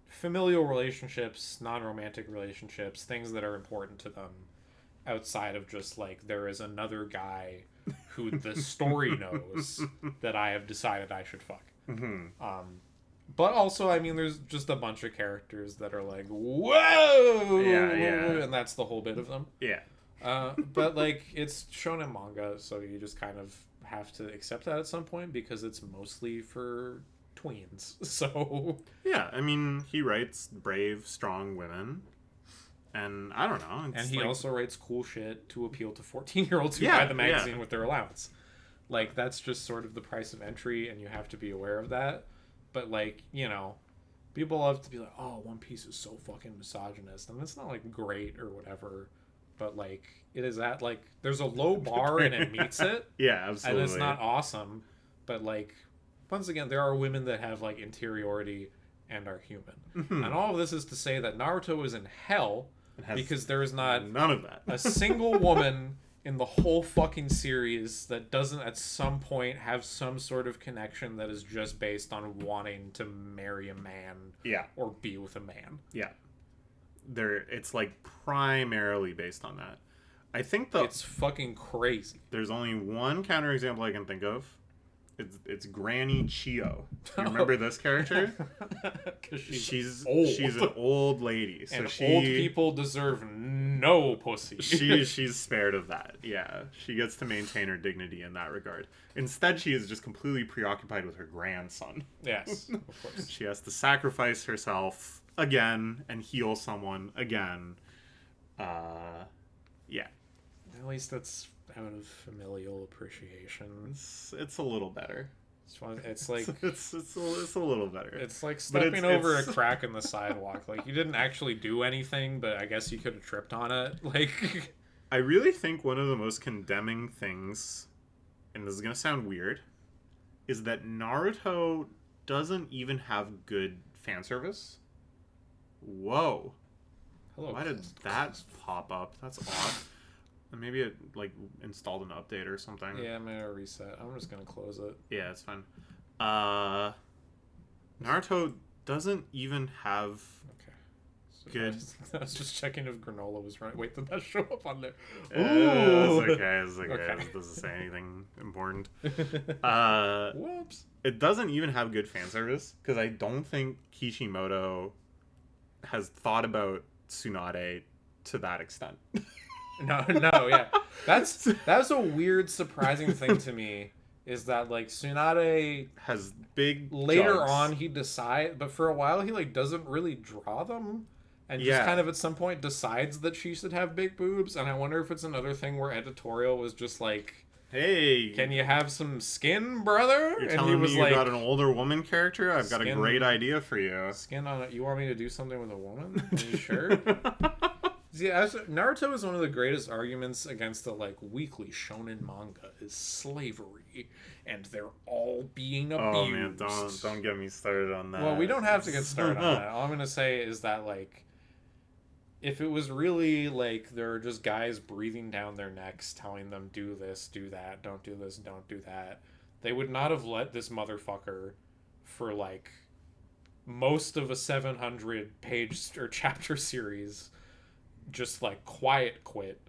familial relationships, non-romantic relationships, things that are important to them outside of just like there is another guy who the story knows that I have decided I should fuck. Mm-hmm. But also, I mean, there's just a bunch of characters that are like, whoa! Yeah. And that's the whole bit of them. Yeah. But, like, it's shonen manga, so you just kind of have to accept that at some point because it's mostly for tweens. So... Yeah, I mean, he writes brave, strong women. And I don't know. And he also writes cool shit to appeal to 14-year-olds who buy the magazine with their allowance. Like, that's just sort of the price of entry, and you have to be aware of that. But, like, you know, people love to be like, oh, One Piece is so fucking misogynist. And it's not, like, great or whatever. But, like, it is at, like, there's a low bar and it meets it. Yeah, absolutely. And it's not awesome. But, like, once again, there are women that have, like, interiority and are human. Mm-hmm. And all of this is to say that Naruto is in hell because there is not none of that. a single woman in the whole fucking series that doesn't at some point have some sort of connection that is just based on wanting to marry a man or be with a man. Yeah. It's like primarily based on that. I think it's fucking crazy. There's only one counterexample I can think of. It's Granny Chio. You remember this character? She's old. She's an old lady. So and old people deserve no pussy. She's spared of that. Yeah. She gets to maintain her dignity in that regard. Instead, she is just completely preoccupied with her grandson. Yes, of course. She has to sacrifice herself again and heal someone again. Yeah. At least that's out of familial appreciation. It's a little better. It's like it's a little better. It's like stepping over a crack in the sidewalk. Like, you didn't actually do anything, but I guess you could have tripped on it. Like, I really think one of the most condemning things, and this is gonna sound weird, is that Naruto doesn't even have good fan service. Whoa. hello. Why did that pop up? That's odd. Maybe it like installed an update or something. Yeah, I'm gonna reset. I'm just gonna close it. Yeah, it's fine. Naruto doesn't even have good. I was just checking if granola was right. Wait, did that show up on there? Ooh. It's okay. Okay. It doesn't say anything important. Whoops. It doesn't even have good fan service because I don't think Kishimoto has thought about Tsunade to that extent. No, yeah. That's a weird, surprising thing to me. Is that like Tsunade has big later jugs. on he but for a while he like doesn't really draw them, and just kind of at some point decides that she should have big boobs. And I wonder if it's another thing where editorial was just like, hey, can you have some skin, brother? You're and telling he was me you like, got an older woman character? I've got a great idea for you. Skin on it. You want me to do something with a woman? Are you sure? Yeah, Naruto is one of the greatest arguments against the like weekly shonen manga is slavery, and they're all being abused. Oh man, don't get me started on that. Well, we don't have to get started on that. All I'm gonna say is that like, if it was really like there are just guys breathing down their necks telling them do this, do that, don't do this, don't do that, they would not have let this motherfucker for like most of a 700 page or chapter series just like quiet quit,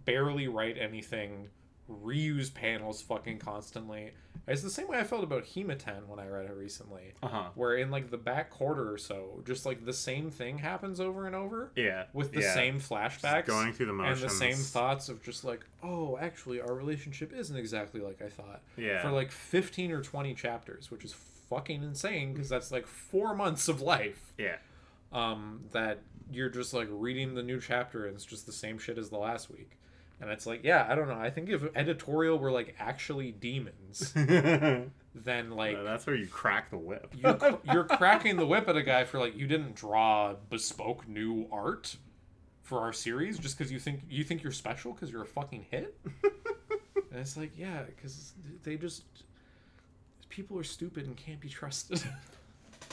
barely write anything, reuse panels fucking constantly. It's the same way I felt about Himiten when I read it recently. Where in like the back quarter or so, just like the same thing happens over and over. Yeah. With the same flashbacks. Just going through the motions. And the same thoughts of just like, oh, actually our relationship isn't exactly like I thought. Yeah. For like 15 or 20 chapters, which is fucking insane because that's like 4 months of life. Yeah. That you're just like reading the new chapter and it's just the same shit as the last week. And it's like, yeah, I don't know. I think if editorial were like actually demons, then like that's where you crack the whip. you're cracking the whip at a guy for like, you didn't draw bespoke new art for our series just because you think you're special because you're a fucking hit. And it's like, yeah, because people are stupid and can't be trusted.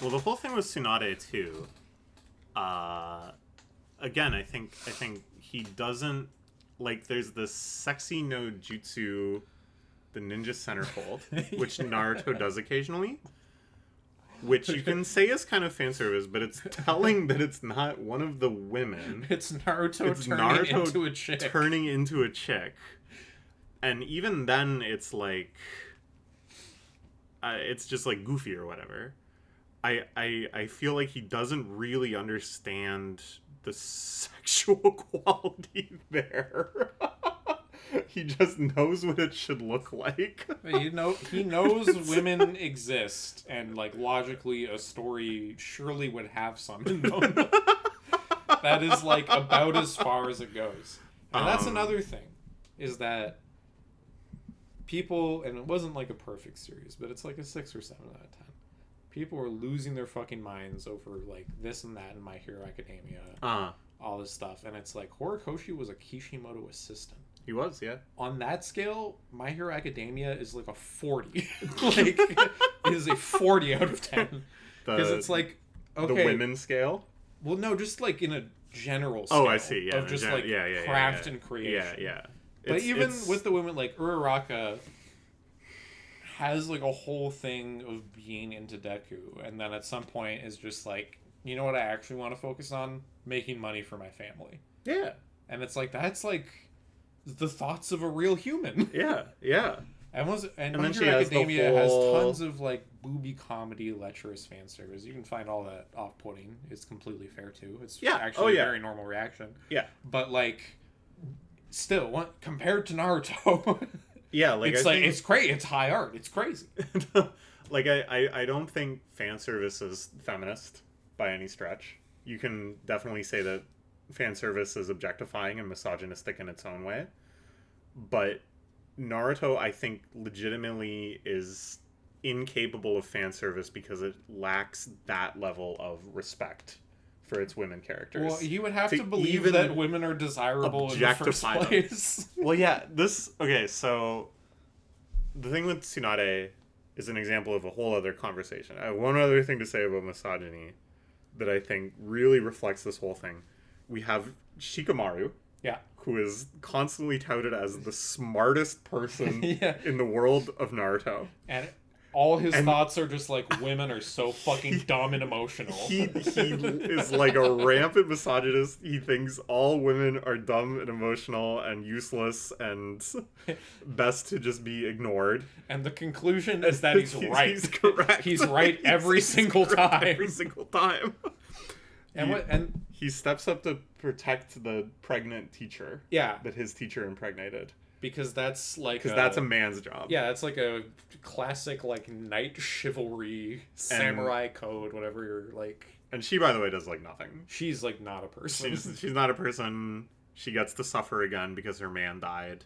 Well, the whole thing with Tsunade too. Again, I think he doesn't like. There's this sexy no jutsu, the ninja centerfold, which Naruto does occasionally, which you can say is kind of fan service, but it's telling that it's not one of the women. It's Naruto turning into a chick, and even then, it's like, it's just like goofy or whatever. I feel like he doesn't really understand the sexual quality there. He just knows what it should look like. He knows women exist, and like logically a story surely would have some in them. That is like about as far as it goes. And that's another thing, is that people, and it wasn't like a perfect series, but it's like a 6 or 7 out of 10. People are losing their fucking minds over like this and that in My Hero Academia, all this stuff, and it's like Horikoshi was a Kishimoto assistant. He was, yeah. On that scale, My Hero Academia is like a 40. Like, it is a 40 out of 10 because it's like, okay, the women scale. Well, no, just like in a general scale. Oh, I see. Yeah, of just like craft and creation. Yeah. But even with the women, like Uraraka has like a whole thing of being into Deku, and then at some point is just like, you know what I actually want to focus on? Making money for my family. Yeah. And it's like, that's like the thoughts of a real human. Yeah. And then My she Hero has Academia has tons of like booby comedy, lecherous fan service. You can find all that off-putting. It's completely fair too. It's actually a very normal reaction. Yeah. But like, still, compared to Naruto, yeah, like it's great. It's high art. It's crazy. Like I don't think fan service is feminist by any stretch. You can definitely say that fan service is objectifying and misogynistic in its own way, but Naruto, I think, legitimately is incapable of fan service because it lacks that level of respect for its women characters. Well, you would have to believe that women are desirable in the first place. Well, yeah, okay, so the thing with Tsunade is an example of a whole other conversation. I have one other thing to say about misogyny that I think really reflects this whole thing. We have Shikamaru, yeah, who is constantly touted as the smartest person yeah. in the world of Naruto. And all his thoughts are just like, women are so fucking dumb and emotional. He is like a rampant misogynist. He thinks all women are dumb and emotional and useless and best to just be ignored. And the conclusion is that he's right. He's correct. He's right every single time. Every single time. And he steps up to protect the pregnant teacher. Yeah. That his teacher impregnated. Because that's a man's job. Yeah, that's like a classic like knight chivalry samurai code, whatever you're like. And she, by the way, does like nothing. She's like not a person. She's not a person. She gets to suffer again because her man died.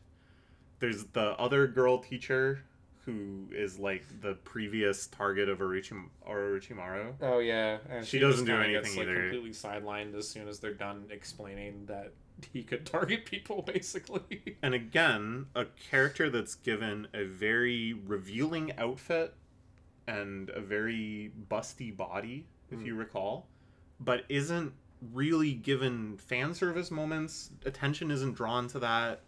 There's the other girl teacher who is like the previous target of Orochimaru. Oh yeah, and she doesn't do anything gets, either. Like, completely sidelined as soon as they're done explaining that he could target people, basically. And again, a character that's given a very revealing outfit and a very busty body, if you recall, but isn't really given fan service moments. Attention isn't drawn to that.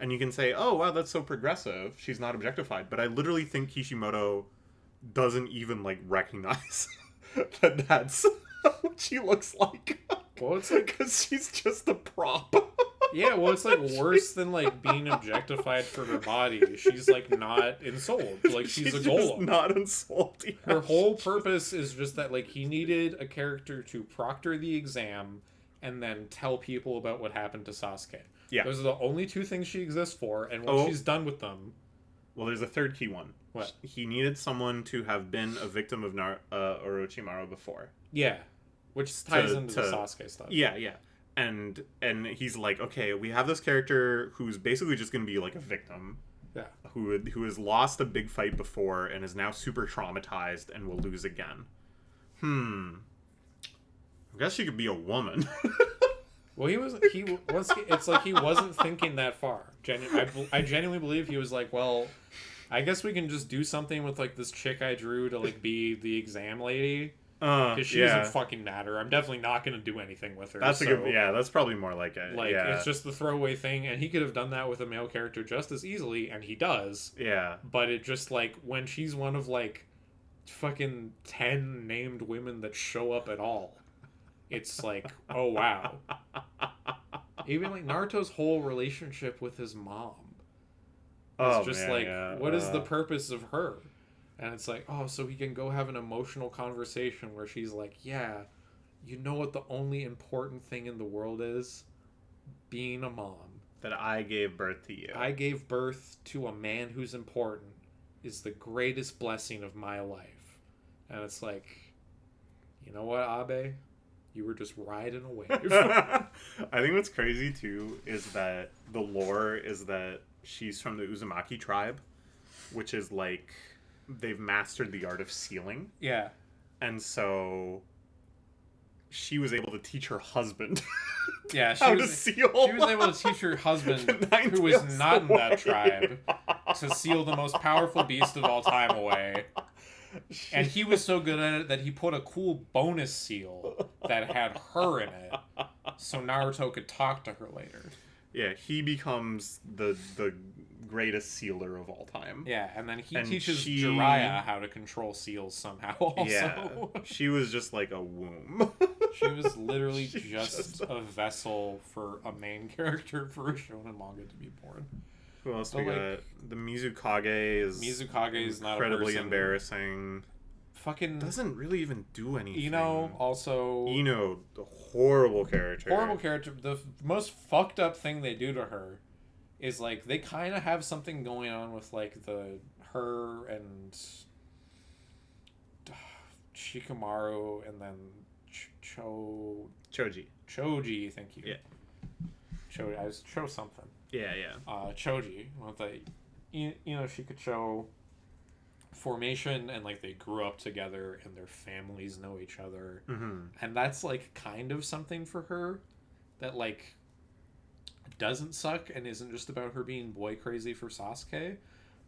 And you can say, oh, wow, that's so progressive. She's not objectified. But I literally think Kishimoto doesn't even, like, recognize that that's what she looks like. Well, it's like... Because she's just a prop. Yeah, well, it's, like, worse than, like, being objectified for her body. She's, like, not ensouled. Like, she's a golem. Not ensouled, yeah. Her whole purpose is just that, like, he needed a character to proctor the exam and then tell people about what happened to Sasuke. Yeah. Those are the only two things she exists for, and when she's done with them... Well, there's a third key one. What? He needed someone to have been a victim of Orochimaru before. Yeah. Which ties into the Sasuke stuff. Yeah, yeah. And he's like, okay, we have this character who's basically just going to be like a victim. Yeah. Who has lost a big fight before and is now super traumatized and will lose again. I guess she could be a woman. Well, it's like he wasn't thinking that far. I genuinely believe he was like, well, I guess we can just do something with like this chick I drew to like be the exam lady. Because she doesn't fucking matter. I'm definitely not going to do anything with her. That's a good... Yeah, that's probably more like it. Like, it's just the throwaway thing, and he could have done that with a male character just as easily, and he does. Yeah. But it just, like, when she's one of, like, fucking 10 named women that show up at all, it's like, oh, wow. Even, like, Naruto's whole relationship with his mom is what is the purpose of her? And it's like, oh, so he can go have an emotional conversation where she's like, yeah, you know what the only important thing in the world is? Being a mom. That I gave birth to you. I gave birth to a man who's important is the greatest blessing of my life. And it's like, you know what, Abe? You were just riding a wave. I think what's crazy, too, is that the lore is that she's from the Uzumaki tribe, which is like... They've mastered the art of sealing. Yeah. And so she was able to teach her husband to seal. She was able to teach her husband, who was not in that tribe, to seal the most powerful beast of all time away. And he was so good at it that he put a cool bonus seal that had her in it, so Naruto could talk to her later. Yeah, he becomes the greatest sealer of all time. Yeah, and then he teaches Jiraiya how to control seals somehow also. Yeah, she was just like a womb. She was literally just a vessel for a main character for a shonen manga to be born. Who else we got? The Mizukage is incredibly embarrassing. Fucking doesn't really even do anything. Ino, the horrible character. The most fucked up thing they do to her is like they kind of have something going on with like her and Shikamaru and then Choji, thank you. Yeah. Choji, I was something. Yeah. Choji with she could show formation and like they grew up together and their families know each other, and that's like kind of something for her that like doesn't suck and isn't just about her being boy crazy for Sasuke.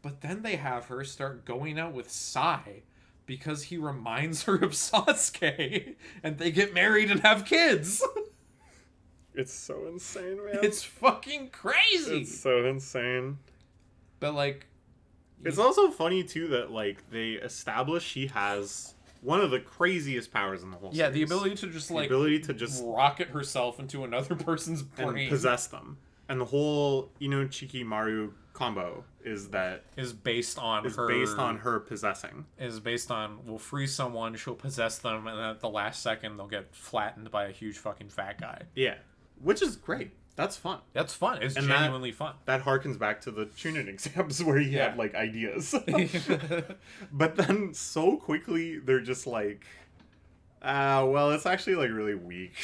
But then they have her start going out with Sai because he reminds her of Sasuke, and they get married and have kids. It's so insane, man. It's fucking crazy. It's so insane. But like, it's also funny too that like they establish she has one of the craziest powers in the whole series. The ability to just like rocket herself into another person's brain and possess them. And the whole Chiki-Maru combo is based on her possessing. Is based on we'll freeze someone, she'll possess them, and then at the last second they'll get flattened by a huge fucking fat guy. Yeah. Which is great. That's fun. That's fun. It's genuinely fun. That harkens back to the Chunin exams where he had like ideas. But then so quickly they're just like, well, it's actually like really weak.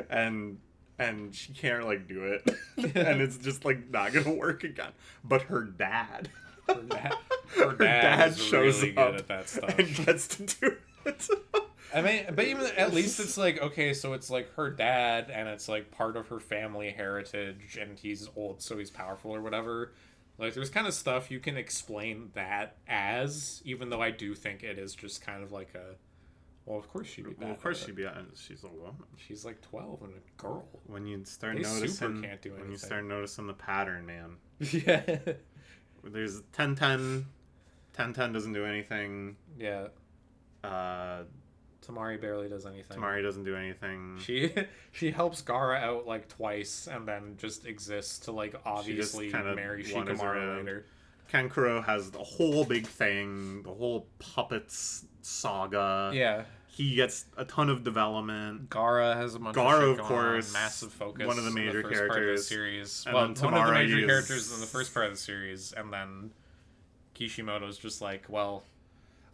and she can't like do it. And it's just like not gonna work again. But her dad her dad shows really up good at that stuff and gets to do it. I mean, but even at least it's like, okay, so it's like her dad, and it's like part of her family heritage, and he's old, so he's powerful or whatever. Like, there's kind of stuff you can explain that as, even though I do think it is just kind of like a, well, of course she'd be bad. Well, of course she'd be bad. She's a woman. She's like 12 and a girl. When you start noticing, can't do anything. When you start noticing the pattern, man. Yeah. There's 10-10. 10-10 doesn't do anything. Yeah. Tamari barely does anything. Tamari doesn't do anything. She helps Gaara out like twice and then just exists to like obviously marry Shikamaru later. Kankuro has the whole big thing, the whole puppets saga. Yeah. He gets a ton of development. Gaara has a bunch Gaara, of shit of course, massive focus. One of the major in the first characters. Part of the series. And well, then one of the major Tamari characters in the first part of the series, and then Kishimoto's just like, well,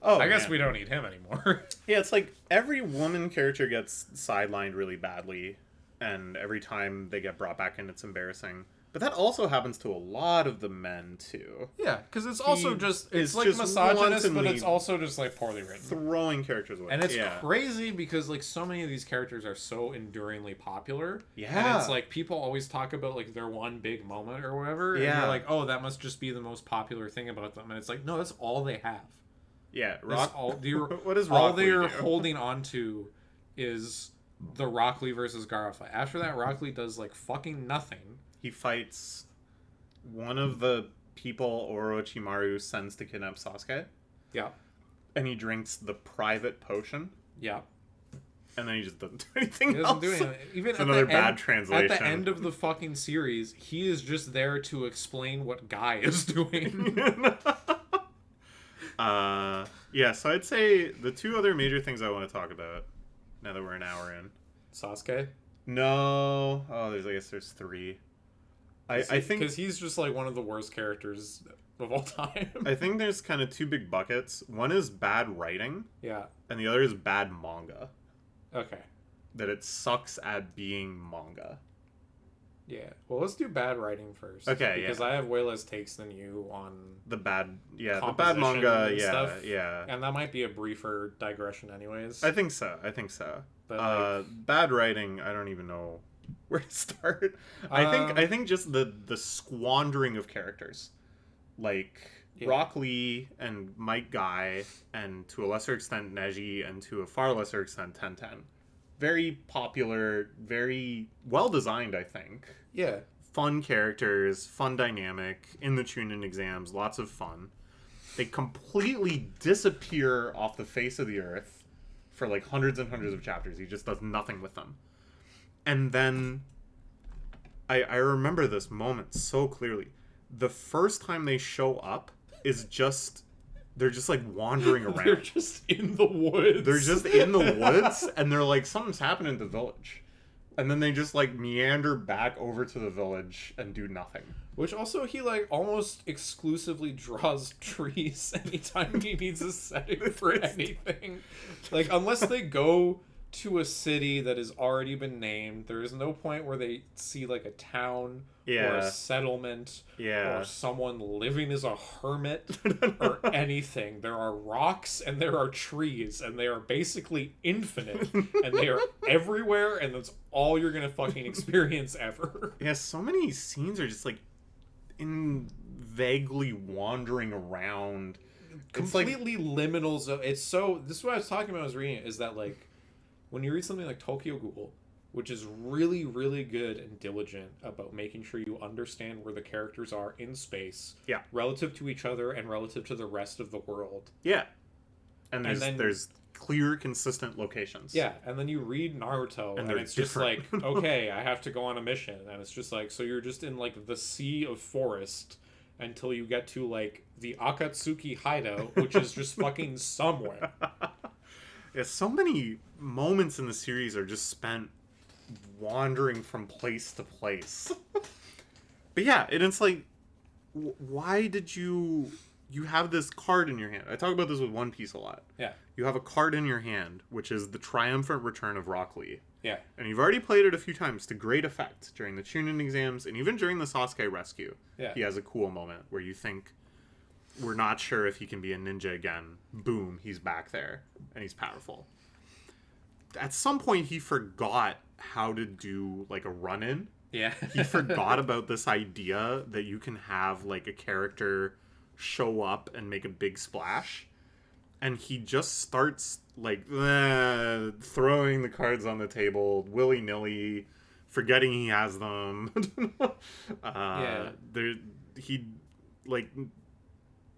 I guess we don't need him anymore. Yeah, it's like every woman character gets sidelined really badly, and every time they get brought back in, it's embarrassing. But that also happens to a lot of the men, too. Yeah, because it's also it's like misogynist, but it's also just like poorly written. Throwing characters away. And it's crazy because like so many of these characters are so enduringly popular. Yeah. And it's like people always talk about like their one big moment or whatever. Yeah. And you're like, oh, that must just be the most popular thing about them. And it's like, no, that's all they have. Yeah. What is all they're holding on to is the Rock Lee versus Gaara fight. After that, Rock Lee does like fucking nothing. He fights one of the people Orochimaru sends to kidnap Sasuke. Yeah. And he drinks the private potion. Yeah. And then he just doesn't do anything else. Do anything. Even it's another bad translation. At the end of the fucking series, he is just there to explain what Guy is doing. Yeah, so I'd say the two other major things I want to talk about, now that we're an hour in. Sasuke? No. Oh, I guess there's three. I think because he's just like one of the worst characters of all time. I think there's kind of two big buckets. One is bad writing. Yeah. And the other is bad manga. Okay. That it sucks at being manga. Yeah. Well, let's do bad writing first. Okay, because I have way less takes than you on the bad manga, stuff. Yeah. And that might be a briefer digression anyways. I think so. But bad writing, I don't even know where to start. I think just the squandering of characters. Like Rock Lee and Mike Guy, and to a lesser extent Neji, and to a far lesser extent 10-10. Very popular, very well designed, I think. Yeah. Fun characters, fun dynamic, in the Chunin exams, lots of fun. They completely disappear off the face of the earth for like hundreds and hundreds of chapters. He just does nothing with them. And then I remember this moment so clearly. The first time they show up is just they're just like wandering around. They're just in the woods. And they're like, something's happening in the village. And then they just like meander back over to the village and do nothing. Which also he like almost exclusively draws trees anytime he needs a setting for anything. Like unless they go to a city that has already been named. There is no point where they see like a town or a settlement or someone living as a hermit or anything. There are rocks and there are trees, and they are basically infinite, and they are everywhere, and that's all you're gonna fucking experience ever. Yeah, so many scenes are just like vaguely wandering around. Completely liminal zone. It's so, this is what I was talking about when I was reading it, is that like when you read something like Tokyo Ghoul, which is really, really good and diligent about making sure you understand where the characters are in space, relative to each other and relative to the rest of the world. Yeah. And there's clear, consistent locations. Yeah, and then you read Naruto, and it's different. Just like, okay, I have to go on a mission, and it's just like, so you're just in like the sea of forest until you get to like the Akatsuki hideout, which is just fucking somewhere. Yeah, so many moments in the series are just spent wandering from place to place. But yeah, and it's like, why did you have this card in your hand? I talk about this with One Piece a lot. Yeah. You have a card in your hand, which is the triumphant return of Rock Lee. Yeah. And you've already played it a few times to great effect during the Chunin exams, and even during the Sasuke rescue. Yeah. He has a cool moment where you think, we're not sure if he can be a ninja again. Boom, he's back there, and he's powerful. At some point, he forgot how to do, like, a run-in. Yeah. He forgot about this idea that you can have, like, a character show up and make a big splash. And he just starts, like, throwing the cards on the table willy-nilly, forgetting he has them. He, like,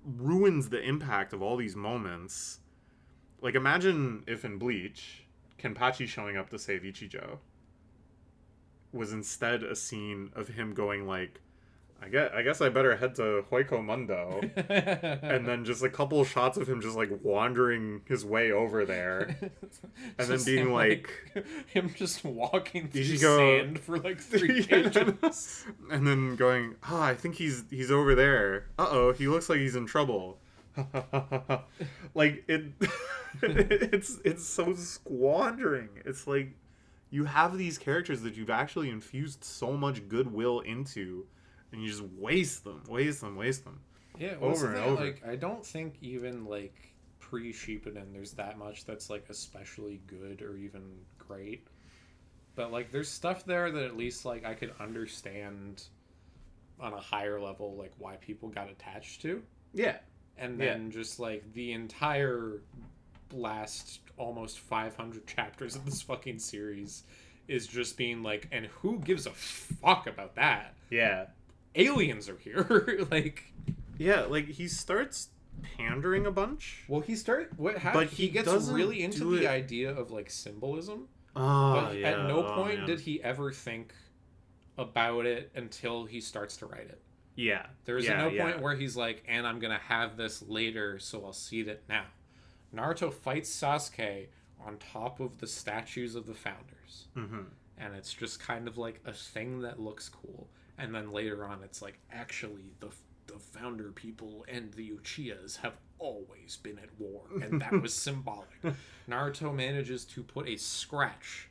ruins the impact of all these moments. Like, imagine if in Bleach, Kenpachi showing up to save Ichijo was instead a scene of him going like, I guess I better head to Hoiko Mundo. And then just a couple of shots of him just like wandering his way over there. And then being like him just walking through sand for like 3 pages. And then going, I think he's over there. Uh-oh, he looks like he's in trouble. Like it's so squandering. It's like you have these characters that you've actually infused so much goodwill into, and you just waste them. Yeah, over and over. Like, I don't think even like pre-Shippuden there's that much that's like especially good or even great. But like there's stuff there that at least like I could understand on a higher level, like why people got attached to. Yeah. And then just like the entire last almost 500 chapters of this fucking series is just being like, and who gives a fuck about that? Yeah. Aliens are here. Like, yeah, like he starts pandering a bunch. Well, he gets really into the idea of like symbolism. But at no point did he ever think about it until he starts to write it. Yeah. There's no point where he's like, and I'm gonna have this later, so I'll seed it now. Naruto fights Sasuke on top of the statues of the founders. Mm-hmm. And it's just kind of like a thing that looks cool. And then later on, it's like, actually, the founder people and the Uchihas have always been at war. And that was symbolic. Naruto manages to put a scratch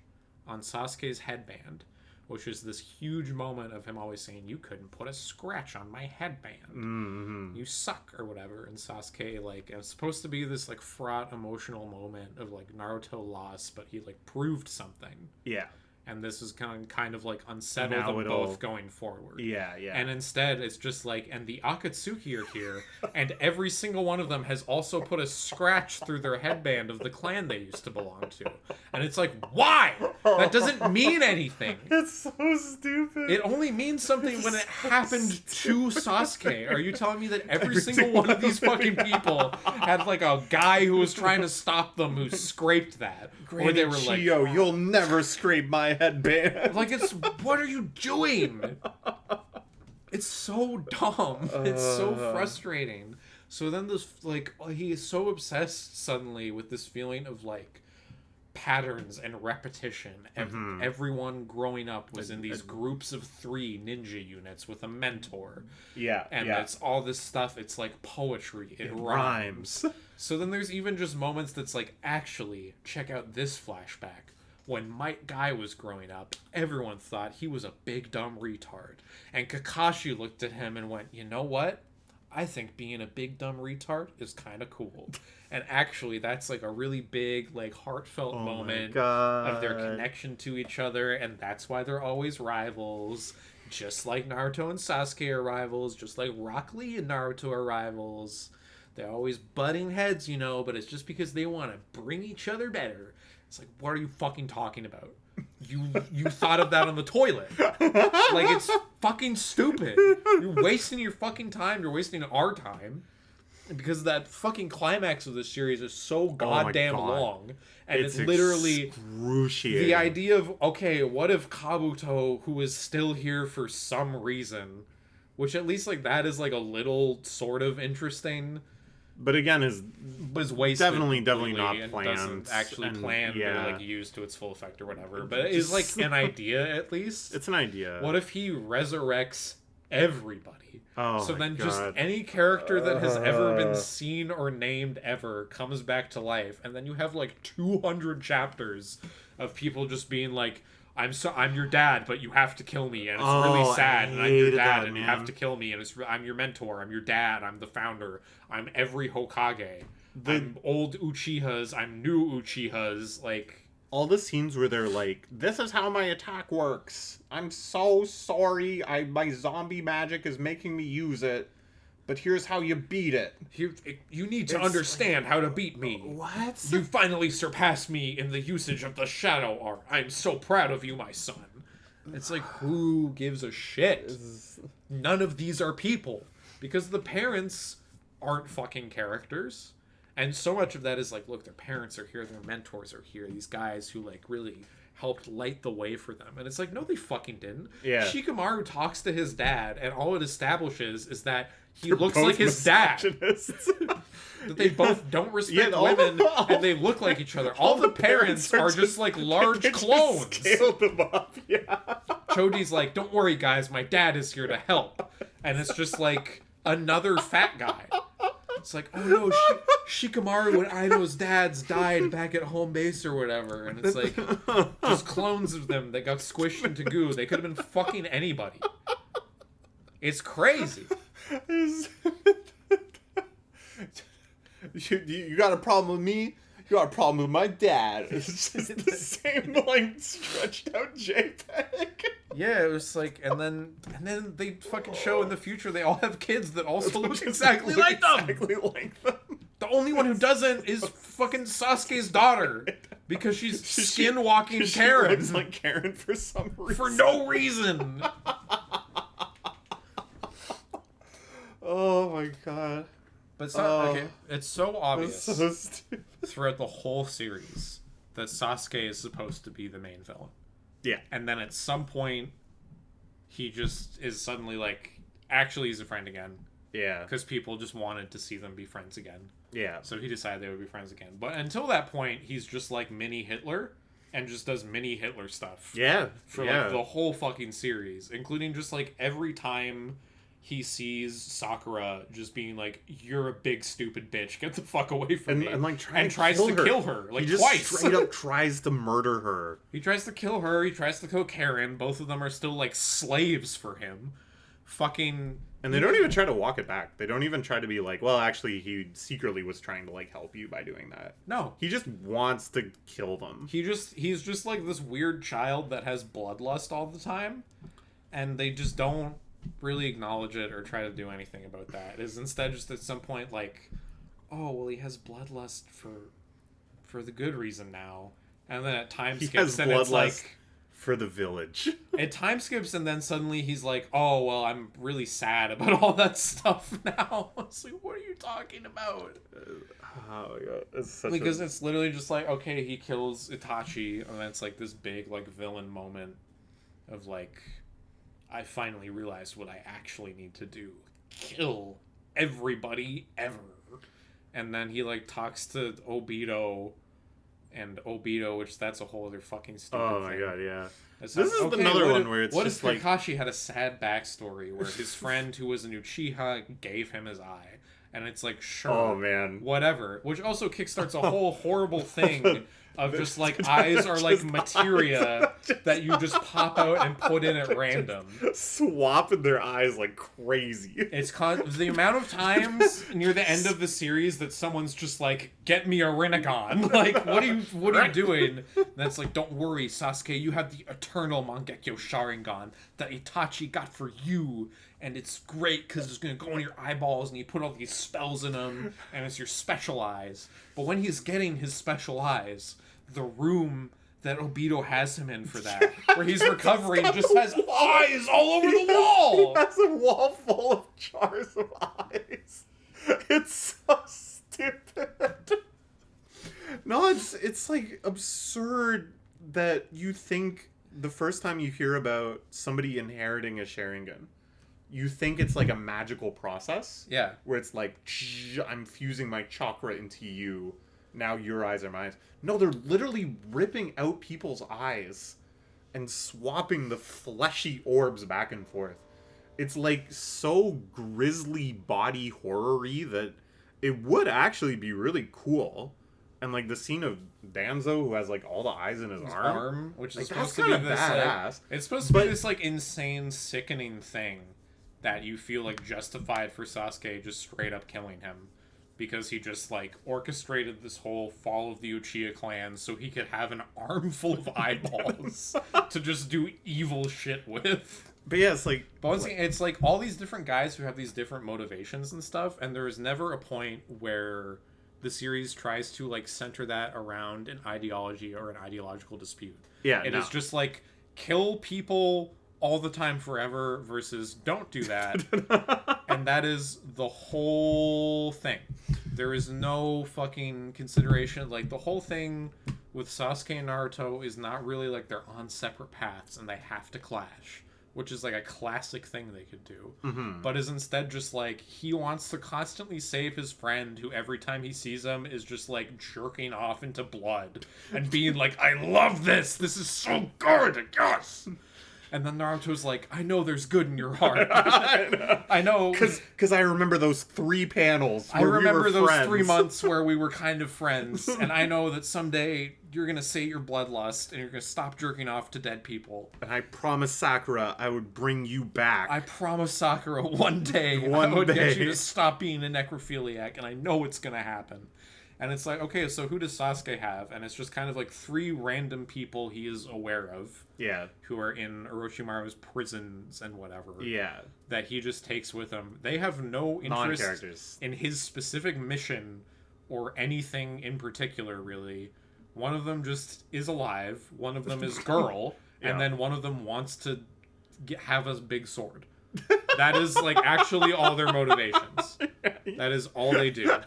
on Sasuke's headband, which is this huge moment of him always saying, you couldn't put a scratch on my headband. Mm-hmm. You suck, or whatever. And Sasuke, like, it's supposed to be this, like, fraught emotional moment of, like, Naruto lost, but he, like, proved something. Yeah. And this is kind of like unsettle them both going forward. Yeah. And instead, it's just like, and the Akatsuki are here, and every single one of them has also put a scratch through their headband of the clan they used to belong to. And it's like, why? That doesn't mean anything. It's so stupid. It only means something when it happened to Sasuke. Are you telling me that every single one of these fucking people had like a guy who was trying to stop them who scraped that? Or they were like, Chio, you'll never scrape my headband. Like, it's, what are you doing? It's so dumb. It's so frustrating. So then this, like, he is so obsessed suddenly with this feeling of, like, patterns and repetition. Everyone growing up was in these groups of 3 ninja units with a mentor. Yeah. And it's all this stuff. It's like poetry. It rhymes. So then there's even just moments that's like, actually, check out this flashback. when my guy was growing up, everyone thought he was a big dumb retard. And Kakashi looked at him and went, you know what? I think being a big dumb retard is kind of cool. And actually, that's like a really big, like, heartfelt moment of their connection to each other. And that's why they're always rivals. Just like Naruto and Sasuke are rivals. Just like Rock Lee and Naruto are rivals. They're always butting heads, you know, but it's just because they want to bring each other better. It's like, what are you fucking talking about? You thought of that on the toilet. Like, it's fucking stupid. You're wasting your fucking time. You're wasting our time. Because that fucking climax of this series is so goddamn long. And it's literally excruciating. The idea of, okay, what if Kabuto, who is still here for some reason, which at least, like, that is, like, a little sort of interesting... But again, was wasted definitely not and planned. Doesn't actually planned or like used to its full effect or whatever. But it's like an idea at least. It's an idea. What if he resurrects everybody? Oh, so then God. Just any character that has ever been seen or named ever comes back to life, and then you have like 200 chapters of people just being like, I'm your dad, but you have to kill me, and it's really sad, and I'm your dad, and you have to kill me, and I'm your mentor, I'm your dad, I'm the founder, I'm every Hokage, I'm old Uchihas, I'm new Uchihas, like... All the scenes where they're like, this is how my attack works, I'm so sorry, my zombie magic is making me use it, but here's how you beat it. You need to understand how to beat me. What? You finally surpassed me in the usage of the shadow art. I'm so proud of you, my son. It's like, who gives a shit? None of these are people. Because the parents aren't fucking characters. And so much of that is like, look, their parents are here, their mentors are here. These guys who like really helped light the way for them. And it's like, no, they fucking didn't. Yeah. Shikamaru talks to his dad, and all it establishes is that he looks like his dad. That they both don't respect women, and they look like each other. All the parents are just like large clones. Scaled them up, yeah. Choji's like, don't worry, guys, my dad is here to help. And it's just like another fat guy. It's like, oh no, Shikamaru and Aido's dads died back at home base or whatever. And it's like, just clones of them that got squished into goo. They could have been fucking anybody. It's crazy. You got a problem with me? You got a problem with my dad. It's just the same, like, stretched out JPEG. Yeah, it was like, and then they fucking show in the future they all have kids that also look exactly like them. Exactly like them. The only one who doesn't is fucking Sasuke's daughter, because she's skinwalking Karen. She looks like Karen for some reason. For no reason. Oh my god. But it's not, okay, it's so obvious so stupid. throughout the whole series that Sasuke is supposed to be the main villain. Yeah. And then at some point, he just is suddenly like, actually he's a friend again. Yeah. Because people just wanted to see them be friends again. Yeah. So he decided they would be friends again. But until that point, he's just like mini Hitler and just does mini Hitler stuff. Yeah. For like the whole fucking series, including just like every time he sees Sakura just being like, you're a big stupid bitch, get the fuck away from me. And like tries to kill her like he just twice. Straight up tries to murder her. He tries to kill her, he tries to kill Karen. Both of them are still like slaves for him. Fucking. And they don't even try to walk it back. They don't even try to be like, well, actually, he secretly was trying to like help you by doing that. No. He just wants to kill them. He's just like this weird child that has bloodlust all the time. And they just don't really acknowledge it or try to do anything about that. It is instead just at some point like, oh, well, he has bloodlust for the good reason now. And then at time skips and it's like, for the village. It time skips and then suddenly he's like, oh, well, I'm really sad about all that stuff now. It's like, what are you talking about? Oh my god. It's literally just like, okay, he kills Itachi, and then it's like this big like villain moment of like, I finally realized what I actually need to do. Kill everybody ever. And then he like talks to Obito, which that's a whole other fucking stupid thing. Oh my god, yeah. This is another one where it's just like... Kakashi had a sad backstory where his friend who was an Uchiha gave him his eye. And it's like, sure, oh man, whatever. Which also kickstarts a whole horrible thing of just like eyes are like materia that you just pop out and put in at random, swapping their eyes like crazy. It's the amount of times near the end of the series that someone's just like, get me a Rinnegan. Like, what are you doing? And that's like, don't worry, Sasuke, you have the eternal Mangekyo Sharingan that Itachi got for you, and it's great because it's going to go in your eyeballs and you put all these spells in them, and it's your special eyes. But when he's getting his special eyes, the room that Obito has him in for that, where he's recovering, just has eyes all over the wall! He has a wall full of jars of eyes. It's so stupid. No, it's like absurd that you think the first time you hear about somebody inheriting a Sharingan, you think it's like a magical process. Yeah. Where it's like, I'm fusing my chakra into you. Now your eyes are mine. No, they're literally ripping out people's eyes and swapping the fleshy orbs back and forth. It's like so grisly body horror-y that it would actually be really cool. And like the scene of Danzo who has like all the eyes in his arm, which is like, supposed to be this badass. Like, it's supposed to be this like insane, sickening thing that you feel like justified for Sasuke just straight up killing him. Because he just, like, orchestrated this whole fall of the Uchiha clan so he could have an armful of eyeballs to just do evil shit with. But yeah, it's like... But once again, it's like all these different guys who have these different motivations and stuff, and there is never a point where the series tries to, like, center that around an ideology or an ideological dispute. Yeah, It is just, like, kill people all the time forever versus don't do that. And that is the whole thing. There is no fucking consideration. Like, the whole thing with Sasuke and Naruto is not really like they're on separate paths and they have to clash, which is like a classic thing they could do. Mm-hmm. But is instead just like he wants to constantly save his friend who every time he sees him is just like jerking off into blood and being like, I love this! This is so good! Yes! And then Naruto's like, I know there's good in your heart. I know. Because I remember those 3 panels where I remember we were those friends. 3 months where we were kind of friends. And I know that someday you're going to sate your bloodlust and you're going to stop jerking off to dead people. And I promised Sakura I would bring you back. I promised Sakura one day I would get you to stop being a necrophiliac. And I know it's going to happen. And it's like, okay, so who does Sasuke have? And it's just kind of like 3 random people he is aware of. Yeah. Who are in Orochimaru's prisons and whatever. Yeah. That he just takes with him. They have no interest in his specific mission or anything in particular, really. One of them just is alive. One of them is girl. Yeah. And then one of them wants to have a big sword. That is, like, actually all their motivations. That is all they do.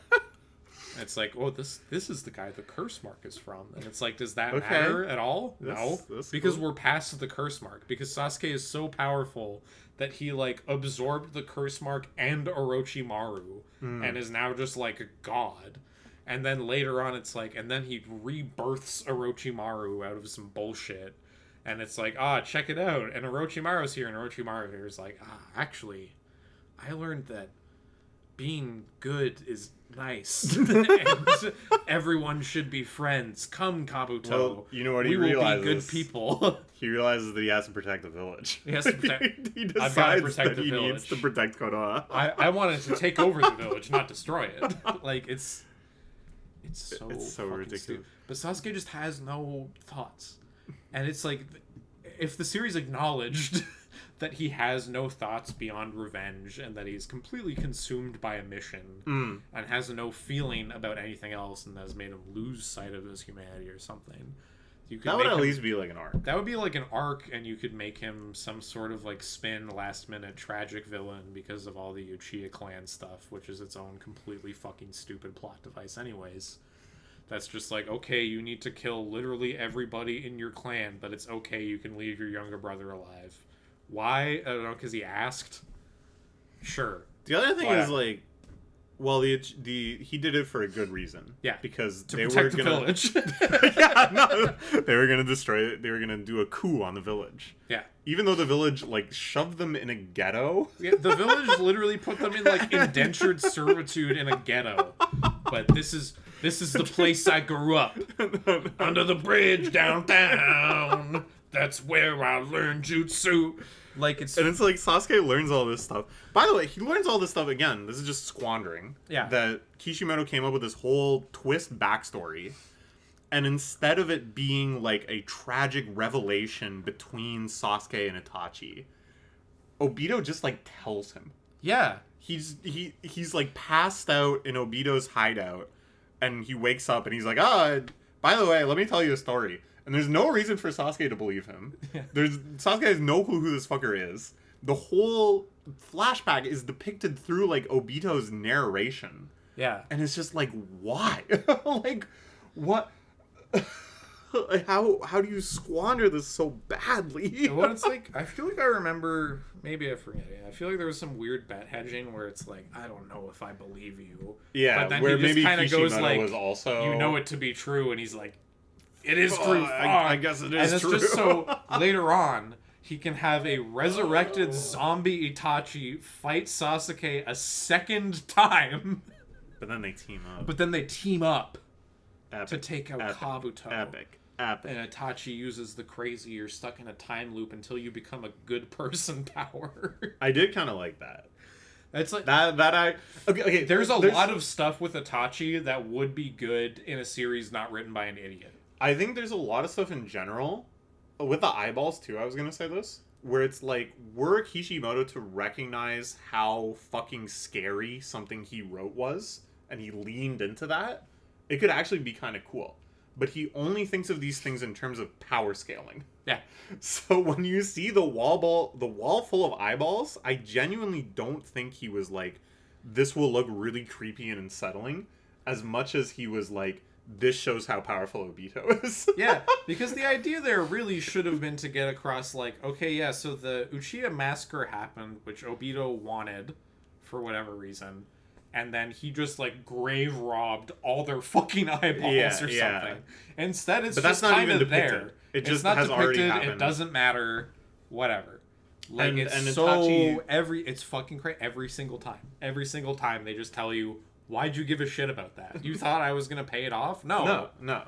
It's like, oh, this is the guy the curse mark is from. And it's like, does that matter at all? No. Because cool. We're past the curse mark. Because Sasuke is so powerful that he, like, absorbed the curse mark and Orochimaru and is now just, like, a god. And then later on, it's like, and then he rebirths Orochimaru out of some bullshit. And it's like, check it out. And Orochimaru's here, and Orochimaru here is like, actually, I learned that being good is nice. And everyone should be friends. Come, Kabuto. Well, you know what he realizes? We will be good people. He realizes that he has to protect the village. He has to protect... he decides that he needs to protect Konoha. I wanted to take over the village, not destroy it. Like, it's so ridiculous. Stupid. But Sasuke just has no thoughts. And it's like, if the series acknowledged that he has no thoughts beyond revenge and that he's completely consumed by a mission and has no feeling about anything else and has made him lose sight of his humanity or something. That would at least be like an arc. That would be like an arc, and you could make him some sort of like spin last minute tragic villain because of all the Uchiha clan stuff, which is its own completely fucking stupid plot device anyways. That's just like, okay, you need to kill literally everybody in your clan, but it's okay, you can leave your younger brother alive. Why? I don't know, because he asked? Sure. The other thing is, like, Well, he did it for a good reason. Yeah, because to they protect were the gonna, village. yeah, no, they were gonna destroy it. They were gonna do a coup on the village. Yeah, even though the village like shoved them in a ghetto. Yeah, the village literally put them in like indentured servitude in a ghetto. But this is the place I grew up. Under the bridge downtown. That's where I learned jutsu. Like it's like Sasuke learns all this stuff. By the way, he learns all this stuff again. This is just squandering. Yeah. That Kishimoto came up with this whole twist backstory, and instead of it being like a tragic revelation between Sasuke and Itachi, Obito just like tells him. Yeah. He's like passed out in Obito's hideout, and he wakes up and he's like, by the way, let me tell you a story. And there's no reason for Sasuke to believe him. Yeah. Sasuke has no clue who this fucker is. The whole flashback is depicted through like Obito's narration. Yeah. And it's just like, why? Like, what? How do you squander this so badly? Well, it's like, I feel like I remember, maybe I forget it. I feel like there was some weird bet hedging where it's like, I don't know if I believe you. Yeah, but then where he just maybe kind of Kishimoto goes like, was also... you know it to be true, and he's like, it is true. I guess it is true. And it's just so later on, he can have a resurrected zombie Itachi fight Sasuke a second time. But then they team up. Epic. To take out Kabuto. Epic. And Itachi uses the crazy you're stuck in a time loop until you become a good person power. I did kind of like that. It's like okay. There's a lot of stuff with Itachi that would be good in a series not written by an idiot. I think there's a lot of stuff in general with the eyeballs too. I was gonna say this, where it's like, were Kishimoto to recognize how fucking scary something he wrote was, and he leaned into that, it could actually be kind of cool. But he only thinks of these things in terms of power scaling. Yeah. So when you see the wall full of eyeballs, I genuinely don't think he was like, this will look really creepy and unsettling, as much as he was like, this shows how powerful Obito is. Yeah, because the idea there really should have been to get across like, okay, yeah, so the Uchiha massacre happened, which Obito wanted for whatever reason. And then he just, like, grave robbed all their fucking eyeballs or something. Instead, it's just kind of there. It's not has already happened. It doesn't matter. Whatever. Like, and Itachi... it's fucking crazy. Every single time. Every single time they just tell you, why'd you give a shit about that? You thought I was going to pay it off? No. No.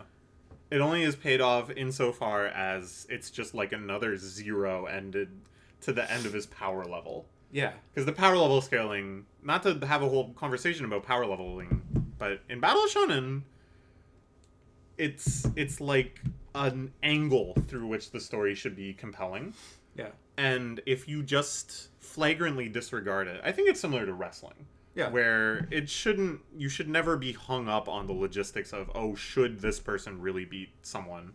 It only is paid off insofar as it's just, like, another zero ended to the end of his power level. Yeah. Because the power level scaling, not to have a whole conversation about power leveling, but in Battle of Shonen, it's like an angle through which the story should be compelling. Yeah. And if you just flagrantly disregard it, I think it's similar to wrestling. Yeah. Where you should never be hung up on the logistics of, oh, should this person really beat someone?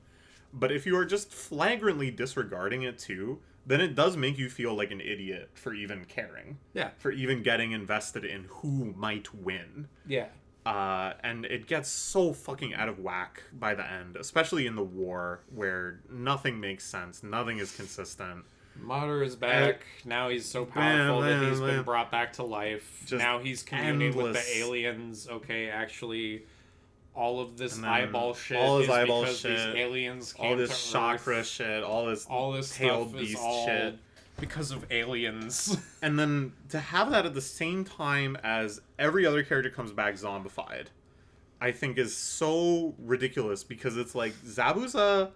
But if you are just flagrantly disregarding it too, then it does make you feel like an idiot for even caring. Yeah. For even getting invested in who might win. Yeah. And it gets so fucking out of whack by the end, especially in the war, where nothing makes sense, nothing is consistent. Madara is back. Now he's so powerful that he's been brought back to life. Just now he's communing with endless. the aliens. Okay, actually, all of this eyeball shit all this is eyeball because shit, these aliens came all this to chakra Earth. shit, all this tailed beast is all shit. because of aliens. And then to have that at the same time as every other character comes back zombified, I think is so ridiculous, because it's like Zabuza,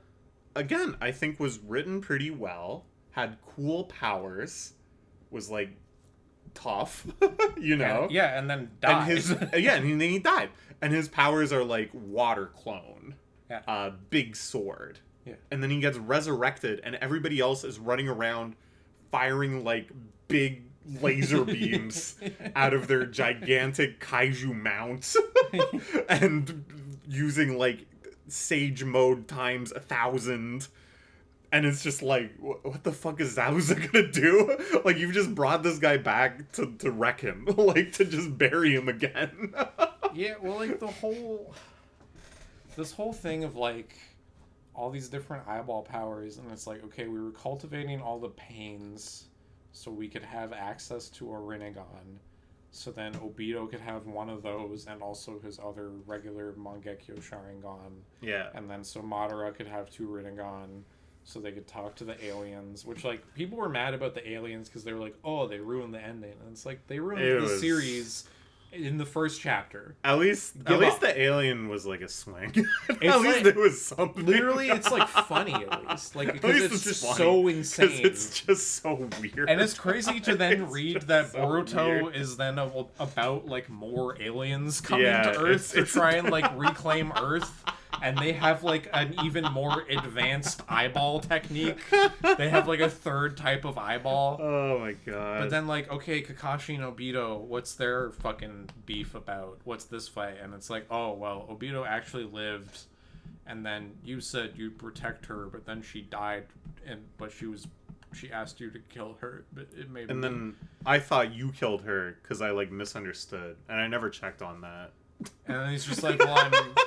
again, I think was written pretty well, had cool powers, was like tough, you know? And then died. And then he died. And his powers are like water clone, big sword. Yeah. And then he gets resurrected, and everybody else is running around firing like big laser beams out of their gigantic kaiju mounts and using like sage mode times 1,000. And it's just like, what the fuck is Zabuza gonna do? Like, you've just brought this guy back to wreck him. Like, to just bury him again. Yeah, well, like, this whole thing of, like, all these different eyeball powers, and it's like, okay, we were cultivating all the pains so we could have access to a Rinnegan. So then Obito could have one of those and also his other regular Mangekyo Sharingan. Yeah. And then so Madara could have 2 Rinnegan so they could talk to the aliens, which, like, people were mad about the aliens because they were like, oh, they ruined the ending. And it's like, they ruined the series in the first chapter. At least the alien was like a swing. At least like, it was something. Literally, it's like funny at least. Like, because it's just funny, so insane. It's just so weird. And it's crazy to then read that so Boruto weird. Is then about like more aliens coming to Earth to try and like reclaim Earth. And they have, like, an even more advanced eyeball technique. They have, like, a 3rd type of eyeball. Oh, my God. But then, like, okay, Kakashi and Obito, what's their fucking beef about? What's this fight? And it's like, oh, well, Obito actually lived, and then you said you'd protect her, but then she died, but she asked you to kill her, but it made And then I thought you killed her, because I, like, misunderstood, and I never checked on that. And then he's just like,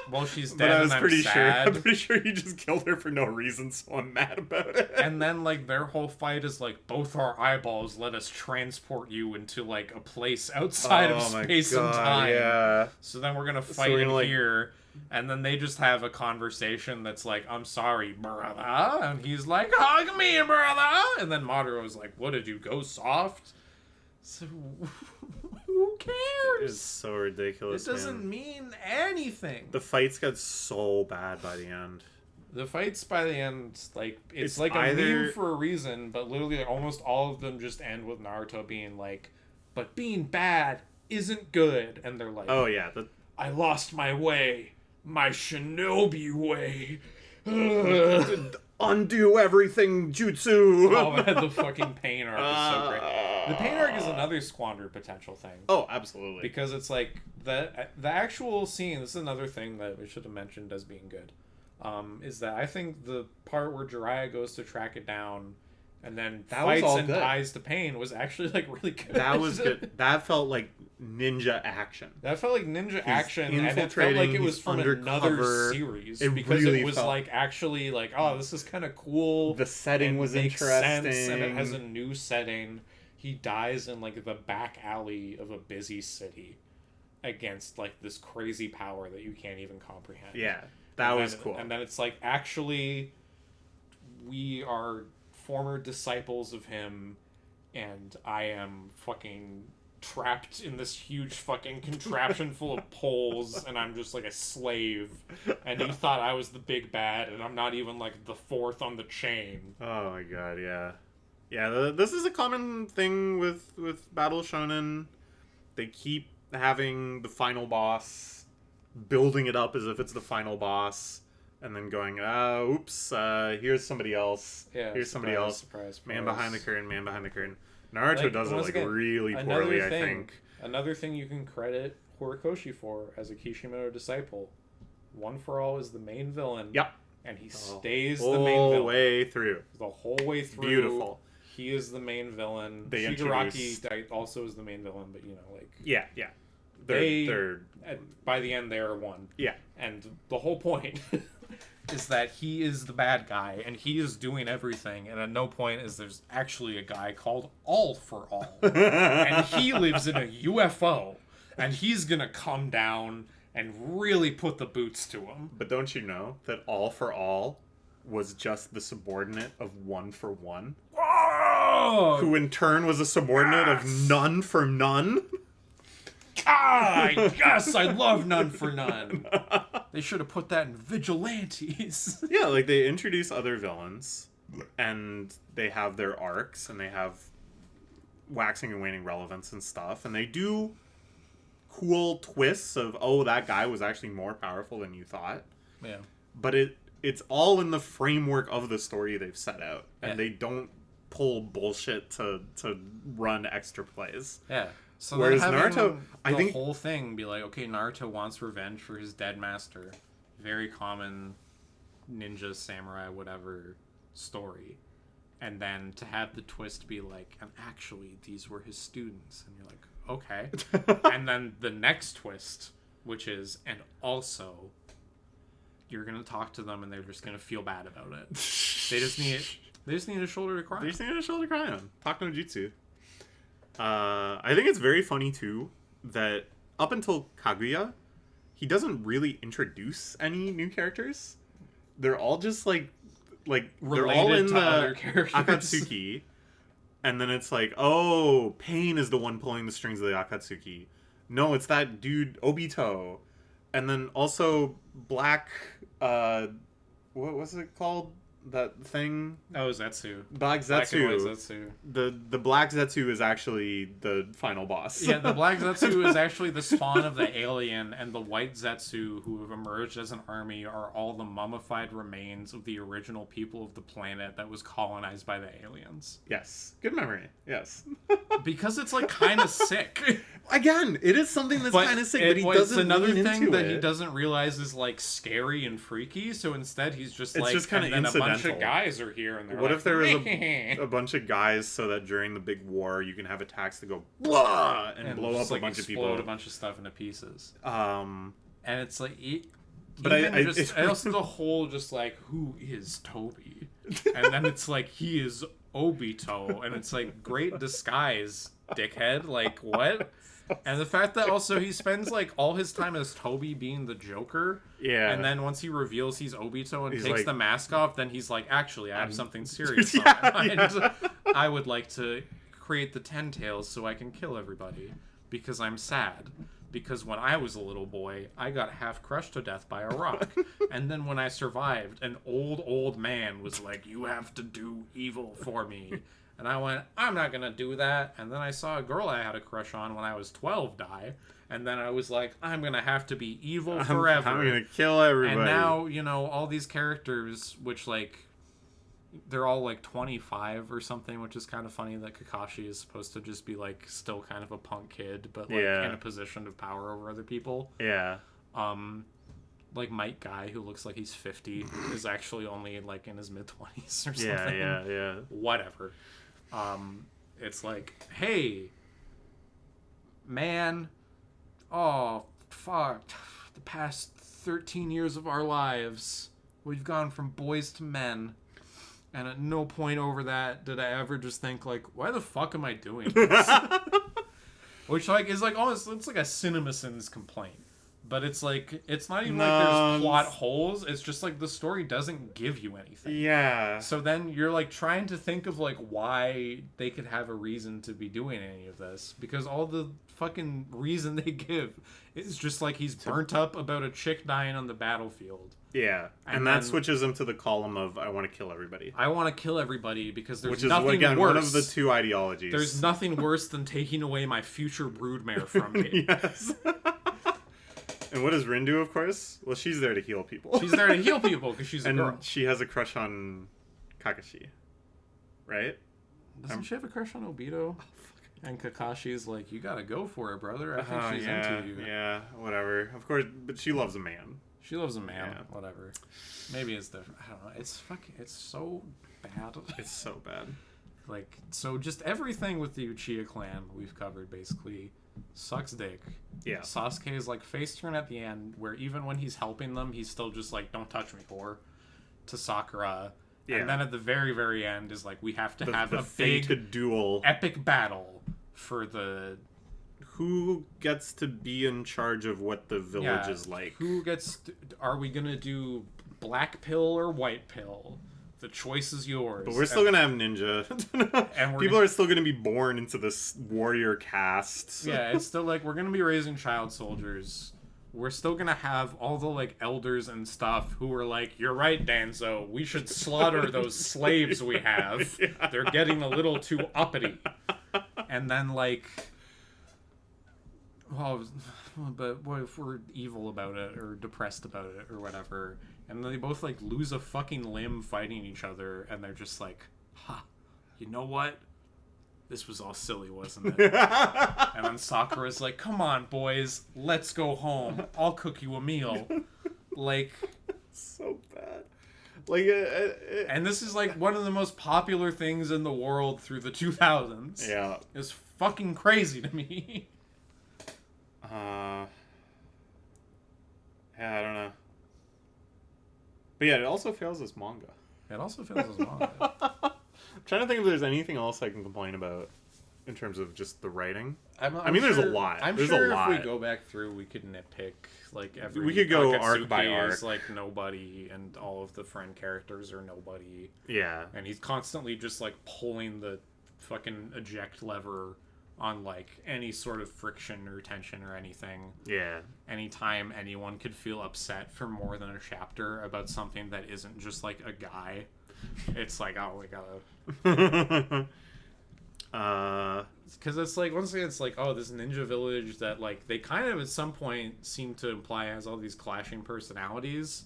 well, she's dead, and I'm sad. I'm pretty sure you just killed her for no reason, so I'm mad about it. And then, like, their whole fight is like, both our eyeballs let us transport you into, like, a place outside of space and time. Yeah. So then we're gonna fight here. And then they just have a conversation that's like, I'm sorry, brother. And he's like, hug me, brother. And then Madara's like, what, did you go soft? So... Who cares? It's so ridiculous. It doesn't mean anything. The fights got so bad by the end. The fights by the end, like, it's like a meme for a reason, but literally almost all of them just end with Naruto being like, but being bad isn't good. And they're like, oh yeah, I lost my way, my shinobi way. Undo everything, jutsu. Oh man, the fucking pain arc is so great. The pain arc is another squander potential thing. Oh, absolutely. Because it's like the actual scene. This is another thing that we should have mentioned as being good. Is that I think the part where Jiraiya goes to track it down, and then fights and dies to pain was actually like really good. That was good. That felt like ninja action. That felt like ninja action, and it felt like it was from another series because it was like actually like, oh, this is kind of cool. The setting was interesting, sense, and it has a new setting. He dies in like the back alley of a busy city against like this crazy power that you can't even comprehend. Yeah, that was cool. And then it's like, actually, we are former disciples of him, and I am fucking trapped in this huge fucking contraption full of poles, and I'm just like a slave, and you thought I was the big bad, and I'm not even like the 4th on the chain. Oh my god, yeah. Yeah, this is a common thing with Battle Shonen. They keep having the final boss, building it up as if it's the final boss, and then going, oops, here's somebody else. Yeah, here's somebody else. Surprise. Man behind the curtain, man behind the curtain. Naruto does it like really poorly, I think. Another thing you can credit Horikoshi for as a Kishimoto disciple. One for All is the main villain. Yep. And he stays the main villain. The whole way through. The whole way through. Beautiful. He is the main villain. Shigaraki also is the main villain, but you know, like... Yeah. They're by the end, they are one. Yeah. And the whole point is that he is the bad guy, and he is doing everything, and at no point is there's actually a guy called All for All. And he lives in a UFO, and he's gonna come down and really put the boots to him. But don't you know that All for All was just the subordinate of One for One? Oh! Who in turn was a subordinate of None for None? Yes, I love None for None. They should have put that in Vigilantes. Yeah, like they introduce other villains, and they have their arcs, and they have waxing and waning relevance and stuff, and they do cool twists of, oh, that guy was actually more powerful than you thought. Yeah. But it's all in the framework of the story they've set out, and they don't pull bullshit to run extra plays. Yeah. So whereas Naruto, I think the whole thing be like, okay, Naruto wants revenge for his dead master. Very common ninja, samurai, whatever story. And then to have the twist be like, and actually these were his students, and you're like, okay. And then the next twist, which is, and also you're gonna talk to them and they're just gonna feel bad about it. They just need a shoulder to cry on. They just need a shoulder to cry on. Talk no jutsu. I think it's very funny too that up until Kaguya, he doesn't really introduce any new characters. They're all just like they're all in the Akatsuki, and then it's like, oh, Pain is the one pulling the strings of the Akatsuki. No, it's that dude Obito, and then also Black. What was it called? That thing? Oh, Zetsu. Black Zetsu. Zetsu. The Black Zetsu is actually the final boss. Yeah, the Black Zetsu is actually the spawn of the alien, and the White Zetsu, who have emerged as an army, are all the mummified remains of the original people of the planet that was colonized by the aliens. Yes. Good memory. Yes. Because it's like kind of sick. Again, it is something that's kind of sick, but he doesn't. It's another thing that he doesn't realize is like scary and freaky. So instead, he's just it's like, just kind of incidental. A bunch of guys are here, and they're what like, if there was a bunch of guys so that during the big war you can have attacks that go blah and blow up a bunch of people, explode a bunch of stuff into pieces. And it's like, but I also the whole just like, who is Toby? And then it's like, he is Obito, and it's like, great disguise, dickhead. Like, what? And the fact that also he spends like all his time as Toby being the Joker. Yeah. And then once he reveals he's Obito and he's takes like, the mask off, then he's like, actually, I have something serious on my mind. Yeah. I would like to create the 10 tails so I can kill everybody. Because I'm sad. Because when I was a little boy, I got half crushed to death by a rock. And then when I survived, an old man was like, you have to do evil for me. And I went, I'm not going to do that. And then I saw a girl I had a crush on when I was 12 die. And then I was like, I'm going to have to be evil forever. I'm going to kill everybody. And now, you know, all these characters, which, like, they're all, like, 25 or something, which is kind of funny that Kakashi is supposed to just be, like, still kind of a punk kid, but, like, in a position of power over other people. Yeah. Like Mike Guy, who looks like he's 50, is actually only, like, in his mid-20s or something. Yeah. Whatever. It's like, hey, man, oh, fuck, the past 13 years of our lives, we've gone from boys to men, and at no point over that did I ever just think, like, why the fuck am I doing this? Which, like, is, like, almost, it's like a CinemaSins complaint. But it's like, it's not even like there's plot holes. It's just like the story doesn't give you anything. Yeah. So then you're like trying to think of like why they could have a reason to be doing any of this. Because all the fucking reason they give is just like he's burnt up about a chick dying on the battlefield. Yeah. And that switches him to the column of, I want to kill everybody. I want to kill everybody because there's Which is, nothing again, worse. one of the two ideologies. There's nothing worse than taking away my future broodmare from me. Yes. And what does Rin do, of course? Well, she's there to heal people. She's there to heal people because she's a girl. And she has a crush on Kakashi. Right? Doesn't she have a crush on Obito? Oh, and Kakashi's like, you gotta go for it, brother. I think she's into you. Yeah, whatever. Of course, but she loves a man. She loves a man. Yeah. Whatever. Maybe it's different. I don't know. It's fucking... It's so bad. It's so bad. Like, so just everything with the Uchiha clan we've covered, basically, sucks dick. Yeah. Sasuke's, like, face turn at the end, where even when he's helping them, he's still just like, don't touch me, whore, to Sakura. Yeah. And then at the very, very end is like, we have to have a big duel, epic battle for the... Who gets to be in charge of what the village is like? Who gets... Are we gonna do black pill or white pill? The choice is yours. But we're still going to have ninja. And people are still going to be born into this warrior caste. So. Yeah, it's still like, we're going to be raising child soldiers. We're still going to have all the, like, elders and stuff who are like, you're right, Danzo. We should slaughter those slaves we have. Yeah. They're getting a little too uppity. And then, like... Well, but what if we're evil about it or depressed about it or whatever... And they both, like, lose a fucking limb fighting each other, and they're just like, you know what? This was all silly, wasn't it? And then Sakura's like, come on, boys, let's go home. I'll cook you a meal. Like... So bad. Like, and this is, like, one of the most popular things in the world through the 2000s. Yeah. It's fucking crazy to me. Yeah, I don't know. But yeah, it also fails as manga. It also fails as manga. I'm trying to think if there's anything else I can complain about. in terms of just the writing. I'm there's a sure, lot. I'm There's sure a lot. if we go back through, we could nitpick like every. We could go Akatsuki arc by arc. is like nobody, and all of the friend characters are nobody. Yeah. And he's constantly just like pulling the fucking eject lever on like any sort of friction or tension or anything. Yeah. Anytime anyone could feel upset for more than a chapter about something that isn't just like a guy, it's like, oh, we gotta. Because it's like, once again, it's like, oh, this ninja village that like they kind of at some point seem to imply has all these clashing personalities,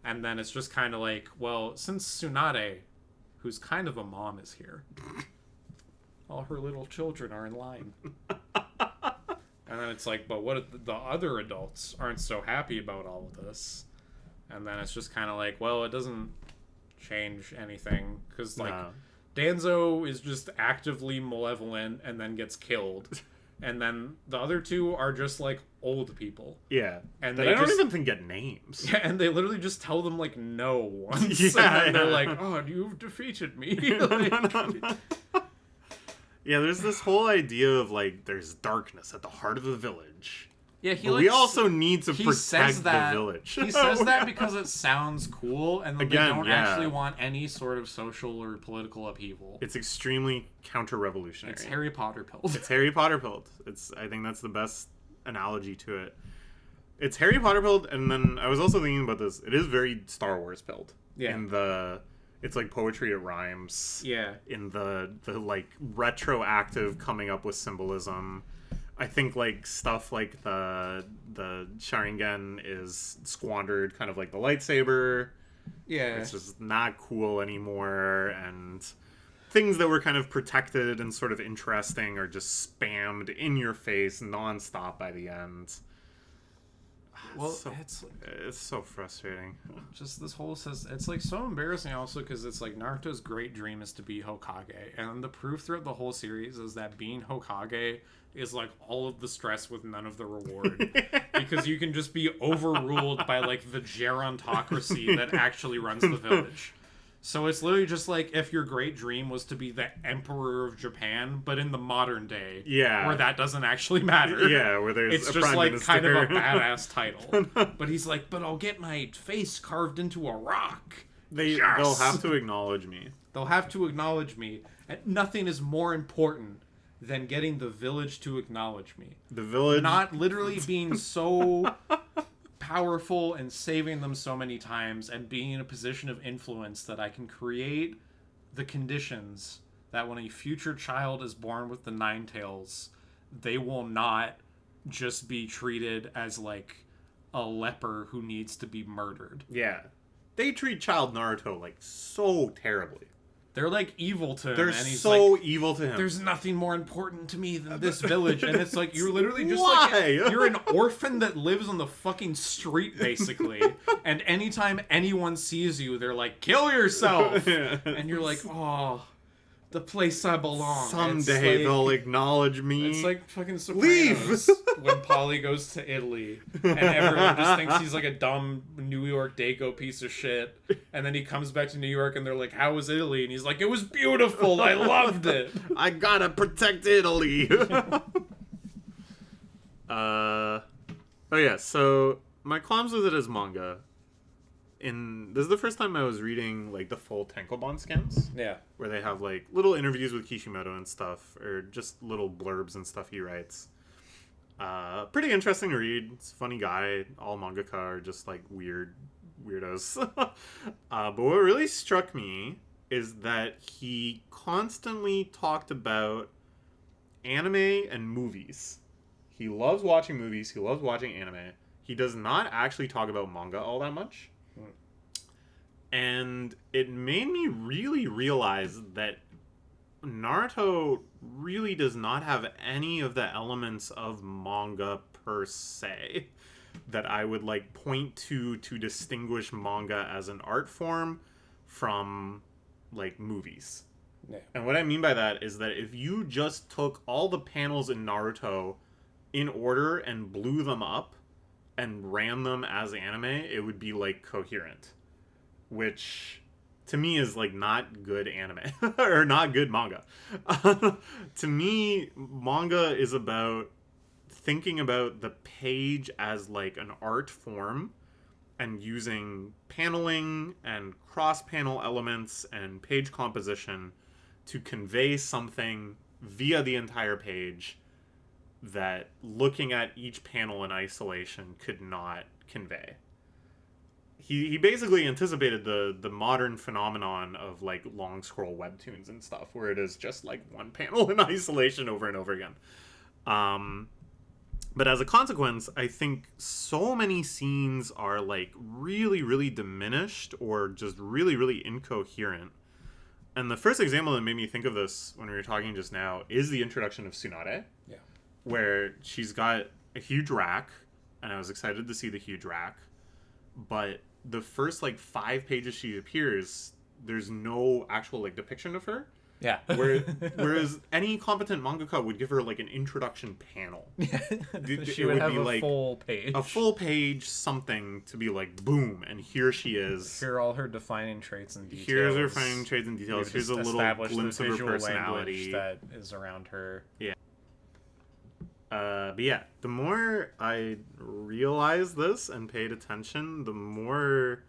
and then it's just kind of like, well, since Tsunade, who's kind of a mom, is here, all her little children are in line. And then it's like, but what if the other adults aren't so happy about all of this? And then it's just kind of like, well, it doesn't change anything, because like Danzo is just actively malevolent and then gets killed, and then the other two are just like old people. Yeah, and I don't even think get names. Yeah, and they literally just tell them like no once, yeah, and then they're like, "Oh, you've defeated me." Like, yeah, there's this whole idea of like there's darkness at the heart of the village. Yeah, we also need to protect the village. He says that because it sounds cool, and they don't actually want any sort of social or political upheaval. It's extremely counter-revolutionary. It's Harry Potter pilled. It's Harry Potter pilled. I think that's the best analogy to it. It's Harry Potter pilled, and then I was also thinking about this. It is very Star Wars pilled. Yeah. It's like poetry, it rhymes. Yeah. In the like retroactive coming up with symbolism. I think like stuff like the Sharingan is squandered, kind of like the lightsaber. Yeah, it's just not cool anymore, and things that were kind of protected and sort of interesting are just spammed in your face nonstop by the end. Well, it's so frustrating. Just this whole it's like so embarrassing also, because it's like Naruto's great dream is to be Hokage, and the proof throughout the whole series is that being Hokage is like all of the stress with none of the reward, because you can just be overruled by like the gerontocracy that actually runs the village. So it's literally just like if your great dream was to be the Emperor of Japan, but in the modern day, where that doesn't actually matter. Yeah, where there's it's just like kind of a badass title. But he's like, but I'll get my face carved into a rock. They'll have to acknowledge me. They'll have to acknowledge me, and nothing is more important than getting the village to acknowledge me. The village, not literally being so powerful and saving them so many times and being in a position of influence that I can create the conditions that when a future child is born with the Nine Tails, they will not just be treated as like a leper who needs to be murdered. Yeah. They treat child Naruto like so terribly. They're like evil to him. They're and he's so like, evil to him. There's nothing more important to me than this village. And it's like, you're literally just Why? like, you're an orphan that lives on the fucking street, basically. And anytime anyone sees you, they're like, kill yourself. And you're like, oh, the place I belong. Someday like, they'll acknowledge me. It's like fucking Sopranos. When Paulie goes to Italy and everyone just thinks he's like a dumb New York Daco piece of shit, and then he comes back to New York and they're like, how was Italy? And he's like, it was beautiful, I loved it. I gotta protect Italy. Oh yeah, so my qualms with it as manga. This is the first time I was reading like the full Tankobon scans. Yeah. Where they have like little interviews with Kishimoto and stuff, or just little blurbs and stuff he writes. Pretty interesting to read. It's a funny guy. All mangaka are just like weirdos. But what really struck me is that he constantly talked about anime and movies. He loves watching movies. He loves watching anime. He does not actually talk about manga all that much. And it made me really realize that Naruto really does not have any of the elements of manga per se that I would like point to distinguish manga as an art form from like movies. Yeah. And what I mean by that is that if you just took all the panels in Naruto in order and blew them up and ran them as anime, it would be like coherent. Which to me is like not good anime or not good manga. To me, manga is about thinking about the page as like an art form and using paneling and cross panel elements and page composition to convey something via the entire page that looking at each panel in isolation could not convey. He basically anticipated the modern phenomenon of like long scroll webtoons and stuff, where it is just like one panel in isolation over and over again. But as a consequence, I think so many scenes are like really, really diminished or just really, really incoherent. And the first example that made me think of this when we were talking just now is the introduction of Tsunade. Yeah. Where she's got a huge rack, and I was excited to see the huge rack. But the first like 5 pages she appears, there's no actual like depiction of her. Yeah. Whereas any competent mangaka would give her like an introduction panel. She would have a full page. A full page, something to be like, boom, and here she is. Here are all her defining traits and details. Here's her defining traits and details. Here's a little glimpse of her personality that is around her. Yeah. But yeah, the more I realized this and paid attention, the more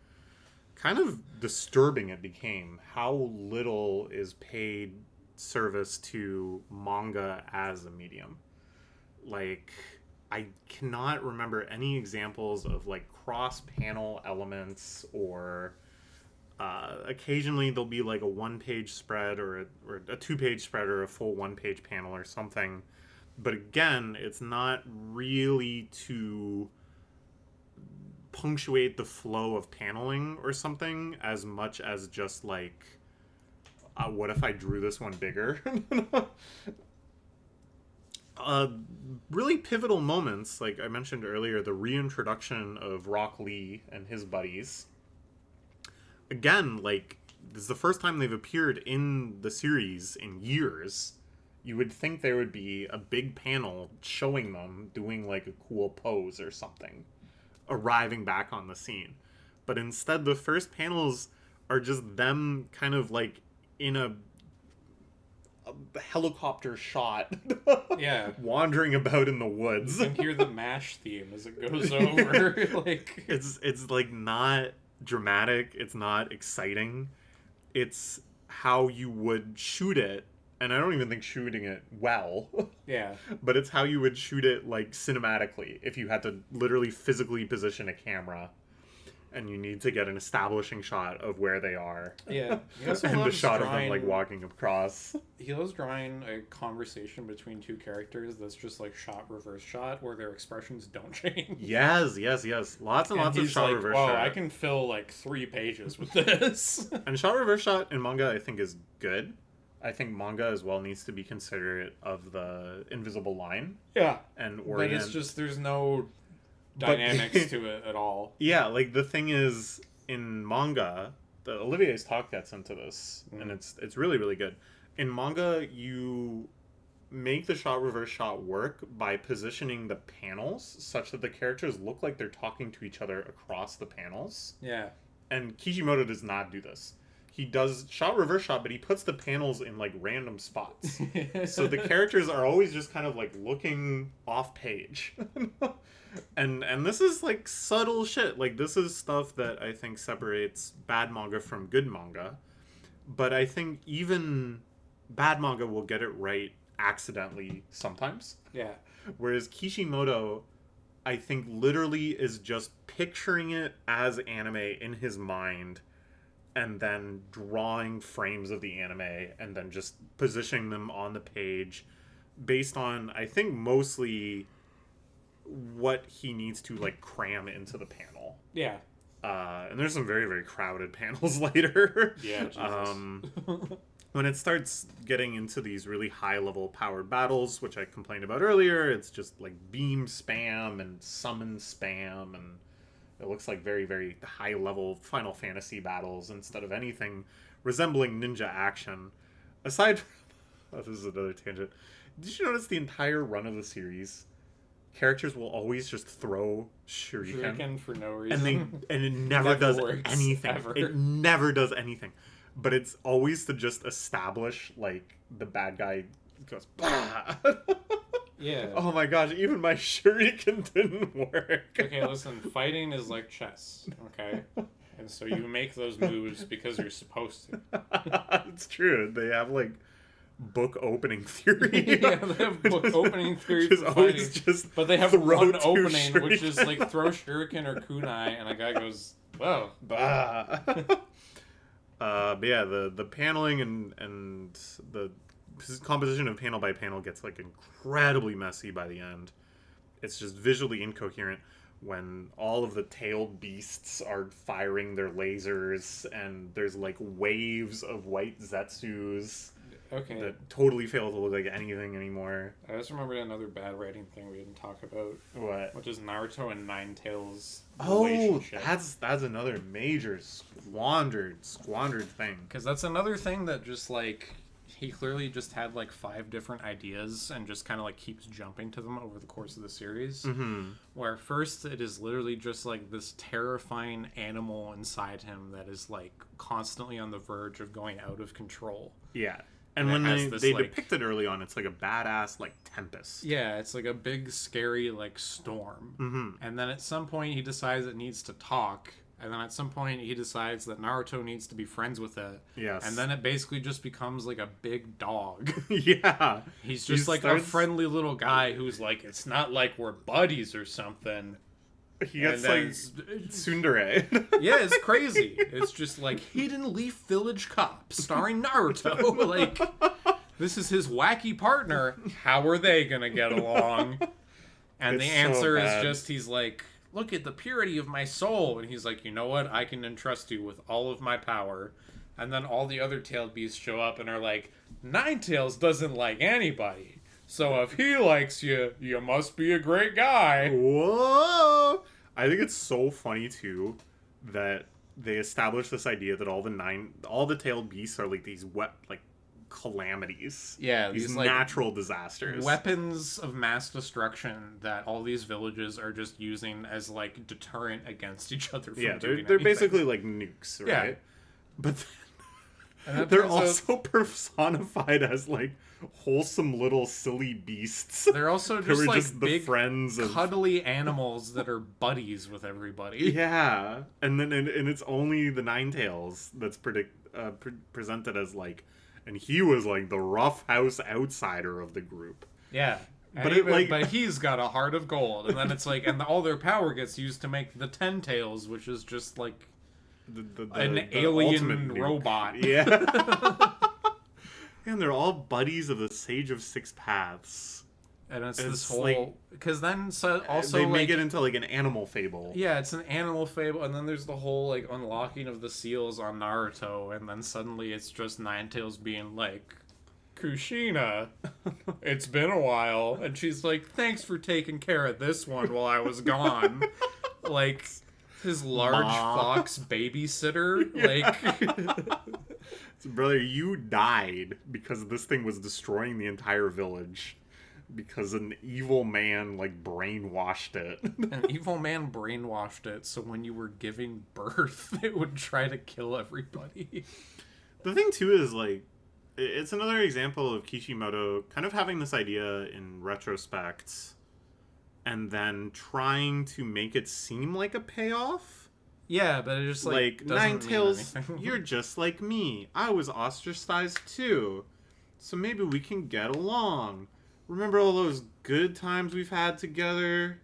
kind of disturbing it became how little is paid service to manga as a medium. Like, I cannot remember any examples of like cross-panel elements, or occasionally there'll be like a 1-page spread or a 2-page spread or a full 1-page panel or something. But again, it's not really to punctuate the flow of paneling or something as much as just like, what if I drew this one bigger? Really pivotal moments, like I mentioned earlier, the reintroduction of Rock Lee and his buddies. Again, like, this is the first time they've appeared in the series in years. You would think there would be a big panel showing them doing like a cool pose or something, arriving back on the scene. But instead, the first panels are just them kind of like in a helicopter shot. Yeah. Wandering about in the woods. You can hear the MASH theme as it goes over. Like, it's like not dramatic. It's not exciting. It's how you would shoot it. And I don't even think shooting it well. Yeah. But it's how you would shoot it, like, cinematically. If you had to literally physically position a camera. And you need to get an establishing shot of where they are. Yeah. And the shot of them, like, walking across. He loves drawing a conversation between two characters that's just, like, shot, reverse shot, where their expressions don't change. Yes. Lots and lots of shot, reverse shot. I can fill, like, 3 pages with this. And shot, reverse shot in manga, I think, is good. I think manga as well needs to be considerate of the invisible line. Yeah. And orient. But it's just, there's no dynamics to it at all. Yeah, like the thing is, in manga, Olivier's talk gets into this, and it's really, really good. In manga, you make the shot, reverse shot work by positioning the panels such that the characters look like they're talking to each other across the panels. Yeah. And Kishimoto does not do this. He does shot, reverse shot, but he puts the panels in, like, random spots. So the characters are always just kind of, like, looking off page. and this is, like, subtle shit. Like, this is stuff that I think separates bad manga from good manga. But I think even bad manga will get it right accidentally sometimes. Yeah. Whereas Kishimoto, I think, literally is just picturing it as anime in his mind, and then drawing frames of the anime and then just positioning them on the page based on, I think, mostly what he needs to, like, cram into the panel. Yeah. And there's some very, very crowded panels later. Yeah, Jesus. When it starts getting into these really high-level powered battles, which I complained about earlier, it's just, like, beam spam and summon spam, and it looks like very, very high-level Final Fantasy battles instead of anything resembling ninja action. Aside from... Oh, this is another tangent. Did you notice the entire run of the series? characters will always just throw shuriken for no reason. And it never does works, anything. ever. It never does anything. But it's always to just establish, like, the bad guy goes, bah! Yeah. Oh my gosh, even my shuriken didn't work. Okay, listen, fighting is like chess, okay? And so you make those moves because you're supposed to. It's true. They have, like, book opening theory. Yeah, they have book opening theory Just for always fighting. just But they have throw one two opening, which is shuriken. like throw shuriken or kunai, and a guy goes, whoa. Bah. But yeah, the paneling and the composition of panel by panel gets like incredibly messy by the end. It's just visually incoherent when all of the tailed beasts are firing their lasers and there's like waves of white Zetsus Okay. that totally fail to look like anything anymore. I just remembered another bad writing thing we didn't talk about, What? which is Naruto and Ninetales' Oh, relationship. that's another major squandered thing. Because that's another thing that just, like, he clearly just had, like, 5 different ideas and just kind of, like, keeps jumping to them over the course of the series. Mm-hmm. Where first it is literally just, like, this terrifying animal inside him that is, like, constantly on the verge of going out of control. Yeah. And And when it has this, they like- depict it early on, it's like a badass, like, tempest. Yeah, it's like a big, scary, like, storm. Mm-hmm. And then at some point he decides it needs to talk. And then at some point he decides that Naruto needs to be friends with it. Yes. And then it basically just becomes like a big dog. Yeah. He's just He like starts- a friendly little guy who's like, it's not like we're buddies or something. He gets, And like, then- tsundere. Yeah, it's crazy. It's just like Hidden Leaf Village Cop starring Naruto. Like, this is his wacky partner. How are they gonna get along? And It's the so answer is bad. just, he's like, look at the purity of my soul. And he's like, you know what? I can entrust you with all of my power. And then all the other tailed beasts show up and are like, Ninetales doesn't like anybody. So if he likes you, you must be a great guy. Whoa! I think it's so funny too that they establish this idea that all the tailed beasts are like these calamities. Yeah, these like, natural disasters. weapons of mass destruction that all these villages are just using as like deterrent against each other from Yeah, doing they're anything. basically like nukes, right? Yeah. But And that they're turns out- also personified as like wholesome little silly beasts. they're also Who just were like just the big friends of cuddly animals that are buddies with everybody. Yeah, and then and it's only the Ninetales that's presented as like, and he was like the roughhouse outsider of the group. Yeah. But it, like- but he's got a heart of gold, and then it's like, and all their power gets used to make the Ten Tails, which is just like an The alien ultimate nuke. robot. Yeah. And they're all buddies of the Sage of Six Paths. And it's It's this whole like- because then also they like, make it into like an animal fable. yeah, it's an animal fable, and then there's the whole like unlocking of the seals on Naruto, and then suddenly it's just Ninetales being like, Kushina, it's been a while, and she's like, thanks for taking care of this one while I was gone. Like his large Ma. fox babysitter, like So, brother, you died because this thing was destroying the entire village. Because an evil man like brainwashed it. an evil man brainwashed it, so when you were giving birth, it would try to kill everybody. The thing too is like, it's another example of Kishimoto kind of having this idea in retrospect, and then trying to make it seem like a payoff. Yeah, but it just Like doesn't mean Ninetales, anything. you're just like me. I was ostracized too, so maybe we can get along. Remember all those good times we've had together?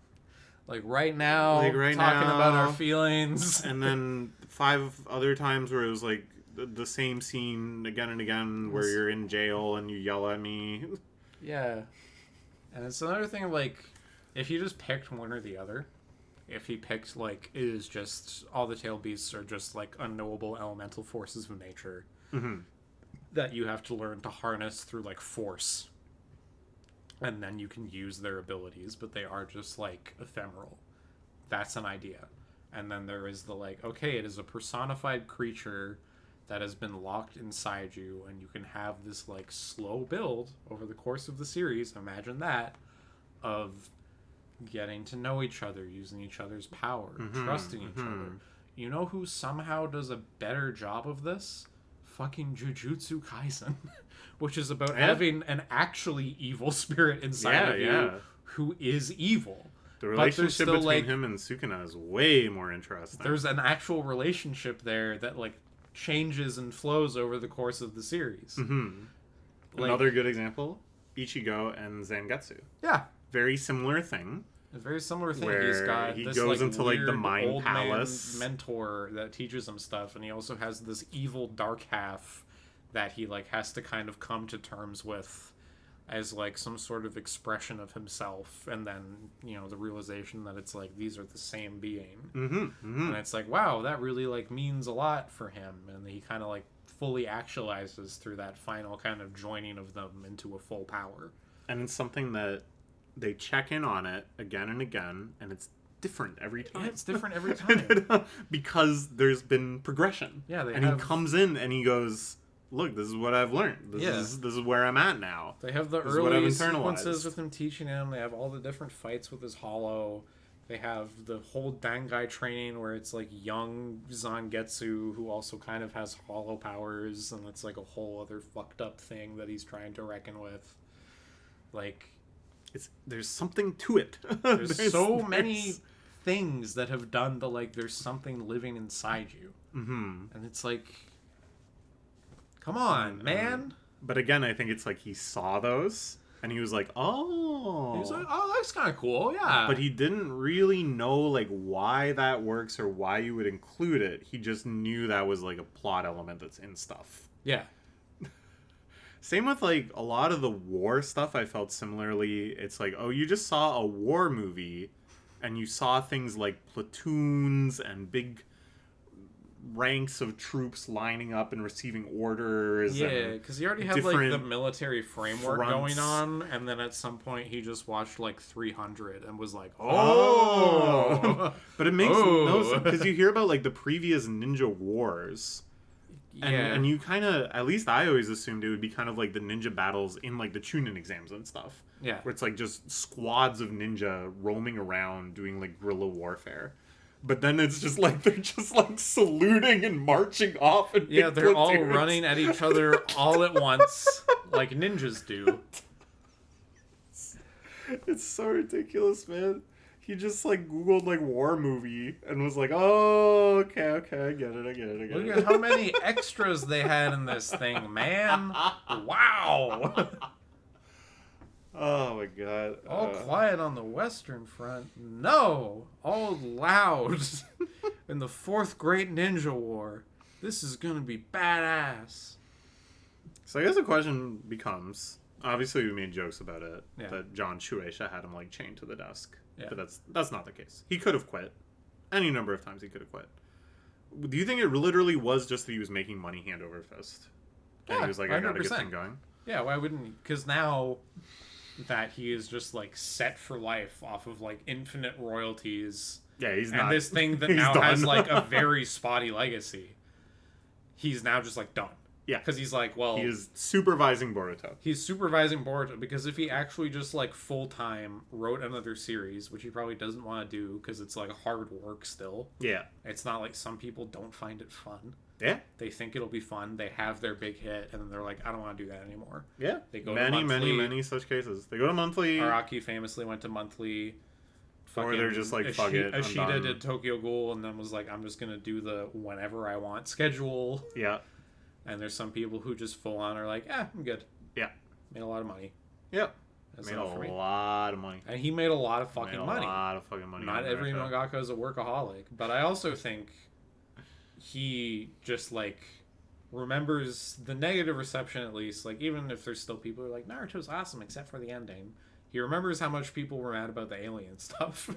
Like right now, Like right talking about now. our feelings. And then 5 other times where it was like the same scene again and again where you're in jail and you yell at me. Yeah. And it's another thing of like, if you just picked one or the other, if he picked like, it is just, all the tail beasts are just like unknowable elemental forces of nature that you have to learn to harness through like force. And then you can use their abilities, but they are just like ephemeral. That's an idea. And then there is the like, okay, it is a personified creature that has been locked inside you, and you can have this like slow build over the course of the series. Imagine that, of getting to know each other, using each other's power, trusting each other. You know who somehow does a better job of this? Fucking Jujutsu Kaisen. Which is about having an actually evil spirit inside of you who is evil. The relationship between him and Sukuna is way more interesting. There's an actual relationship there that like changes and flows over the course of the series. Another good example, Ichigo and Zangetsu. Yeah. Very similar thing. A very similar thing. Where he's got he this goes like into weird, like the mind old palace man mentor that teaches him stuff, and he also has this evil dark half that he like has to kind of come to terms with as like some sort of expression of himself, and then the realization that it's like these are the same being, and it's like, wow, that really like means a lot for him, and he kind of like fully actualizes through that final kind of joining of them into a full power. And it's something that they check in on it again and again, and it's different every time. Yeah, it's different every time. Because there's been progression. Yeah, he comes in and he goes, look, this is what I've learned. This is where I'm at now. They have the early sequences with him teaching him. They have all the different fights with his hollow. They have the whole Dangai training where it's like young Zangetsu who also kind of has hollow powers, and it's like a whole other fucked up thing that he's trying to reckon with. Like, there's something to it. There's so many things that have done the like there's something living inside you. And it's like, come on, man. But again, I think it's like he saw those and he was like, oh. He was like, oh, that's kind of cool, yeah. But he didn't really know like why that works or why you would include it. He just knew that was like a plot element that's in stuff. Yeah. Same with like a lot of the war stuff. I felt similarly. It's like, oh, you just saw a war movie and you saw things like platoons and big ranks of troops lining up and receiving orders. Yeah, because you already have like the military framework going on, and then at some point he just watched like 300 and was like, oh. But it makes no sense because you hear about like the previous ninja wars. And you kind of, at least I always assumed it would be kind of like the ninja battles in like the Chunin exams and stuff. Yeah. Where it's like just squads of ninja roaming around doing like guerrilla warfare. But then it's just like they're just like saluting and marching off. And they're platoons. All running at each other all at once like ninjas do. It's so ridiculous, man. He just like Googled like war movie and was like, oh, okay, I get it. Look at how many extras they had in this thing, man. Wow. Oh my god. All quiet on the Western Front. No. All loud in the Fourth Great Ninja War. This is gonna be badass. So I guess the question becomes, obviously we made jokes about it, that John Shueisha had him like chained to the desk. Yeah. But that's not the case. He could have quit. Any number of times he could have quit. Do you think it literally was just that he was making money hand over fist? And he was like, 100%. I got a good thing going? Yeah, why wouldn't he? Because now that he is just like set for life off of like infinite royalties. Yeah, he's not. And this thing that now has like a very spotty legacy. He's now just like done. Yeah. Because he's like, well... He is supervising Boruto. He's supervising Boruto, because if he actually just, like, full-time wrote another series, which he probably doesn't want to do, because it's, like, hard work still. Yeah. It's not like some people don't find it fun. Yeah. They think it'll be fun, they have their big hit, and then they're like, I don't want to do that anymore. Yeah. They go to monthly. Many such cases. They go to monthly. Araki famously went to monthly. Or they're just like, fuck it, Ashita did Tokyo Ghoul, and then was like, I'm just going to do the whenever I want schedule. Yeah. And there's some people who just full on are like, I'm good. Yeah. Made a lot of money. Yep. Made a lot of money. And he made a lot of fucking money. A lot of fucking money. Not every mangaka is a workaholic. But I also think he just, like, remembers the negative reception, at least. Like, even if there's still people who are like, Naruto's awesome except for the ending. He remembers how much people were mad about the alien stuff.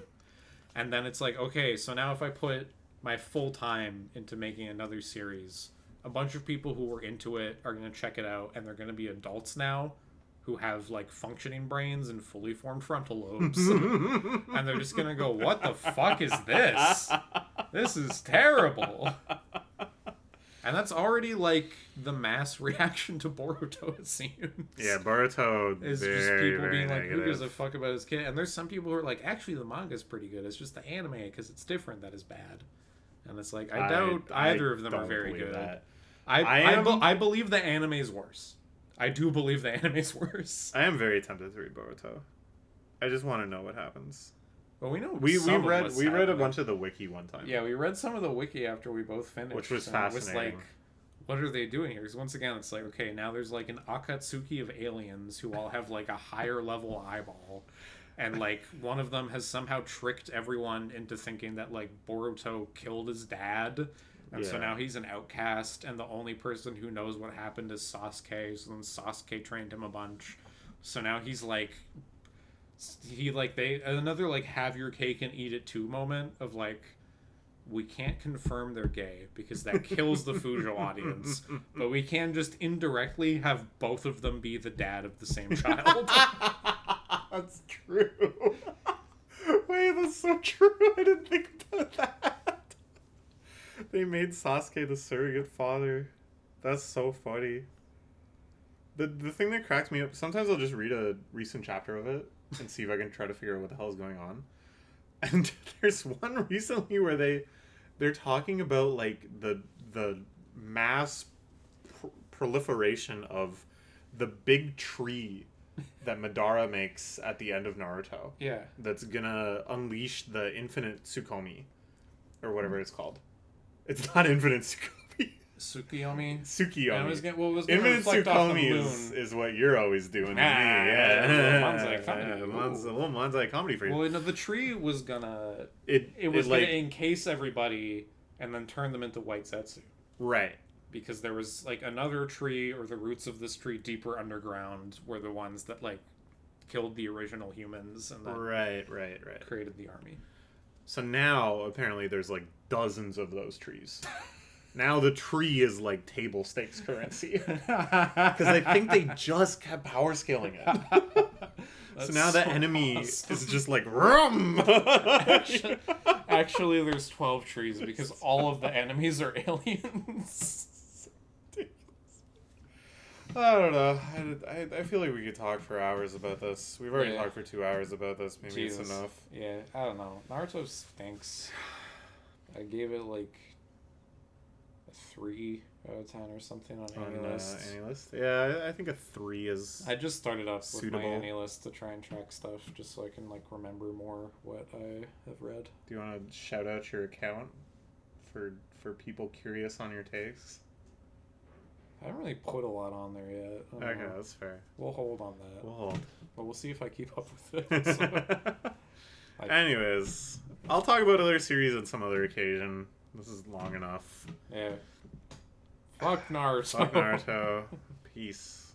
And then it's like, okay, so now if I put my full time into making another series... A bunch of people who were into it are going to check it out, and they're going to be adults now who have, like, functioning brains and fully formed frontal lobes. And they're just going to go, what the fuck is this? This is terrible. And that's already like the mass reaction to Boruto, it seems. Yeah, Boruto is very, just people very being like, negative. who gives a fuck about his kid? And there's some people who are like, actually, the manga's pretty good. It's just the anime, because it's different, that is bad. And it's like, I doubt either of them are very good. That. I believe the anime's worse. I do believe the anime's worse. I am very tempted to read Boruto. I just want to know what happens. Well, we know we read a bunch of the wiki one time. Yeah, we read some of the wiki after we both finished, which was fascinating. It was like, what are they doing here? Because once again, it's like, okay, now there's like an Akatsuki of aliens who all have like a higher level eyeball, and like one of them has somehow tricked everyone into thinking that like Boruto killed his dad. And so now he's an outcast, and the only person who knows what happened is Sasuke. So then Sasuke trained him a bunch. So now he's like, another like have your cake and eat it too moment of like, we can't confirm they're gay because that kills the Fujo audience, but we can just indirectly have both of them be the dad of the same child. That's true. Wait, that's so true. I didn't think about that. They made Sasuke the surrogate father. That's so funny. The thing that cracks me up, sometimes I'll just read a recent chapter of it and see if I can try to figure out what the hell is going on. And there's one recently where they're talking about like the mass proliferation of the big tree that Madara makes at the end of Naruto. Yeah. That's gonna unleash the infinite Tsukomi. Or whatever it's called. It's not infinite Tsukomi. Tsukiyomi? Tsukiyomi. Yeah, infinite Tsukomi is what you're always doing to me. Yeah. Manzai comedy. A little Manzai comedy for you. Well, no, the tree was gonna... It was gonna encase everybody and then turn them into white Zetsu. Right. Because there was like another tree, or the roots of this tree deeper underground were the ones that like killed the original humans and then right. created the army. So now apparently there's like dozens of those trees. Now the tree is like table stakes currency. Because I think they just kept power scaling it. So now the enemy is just like rum. Actually, there's 12 trees because all of the enemies are aliens. I don't know. I feel like we could talk for hours about this. We've already talked for 2 hours about this. Maybe it's enough. Yeah, I don't know. Naruto stinks. I gave it like a 3 out of 10 or something on AniList. AniList? Yeah, I think a 3 is I just started up suitable. with my AniList to try and track stuff just so I can like remember more what I have read. Do you want to shout out your account for people curious on your takes? I haven't really put a lot on there yet. Okay, that's fair. We'll hold on that. We'll hold. But we'll see if I keep up with it. So, anyways, I'll talk about other series on some other occasion. This is long enough. Yeah. Fuck Naruto. Fuck Naruto. Peace.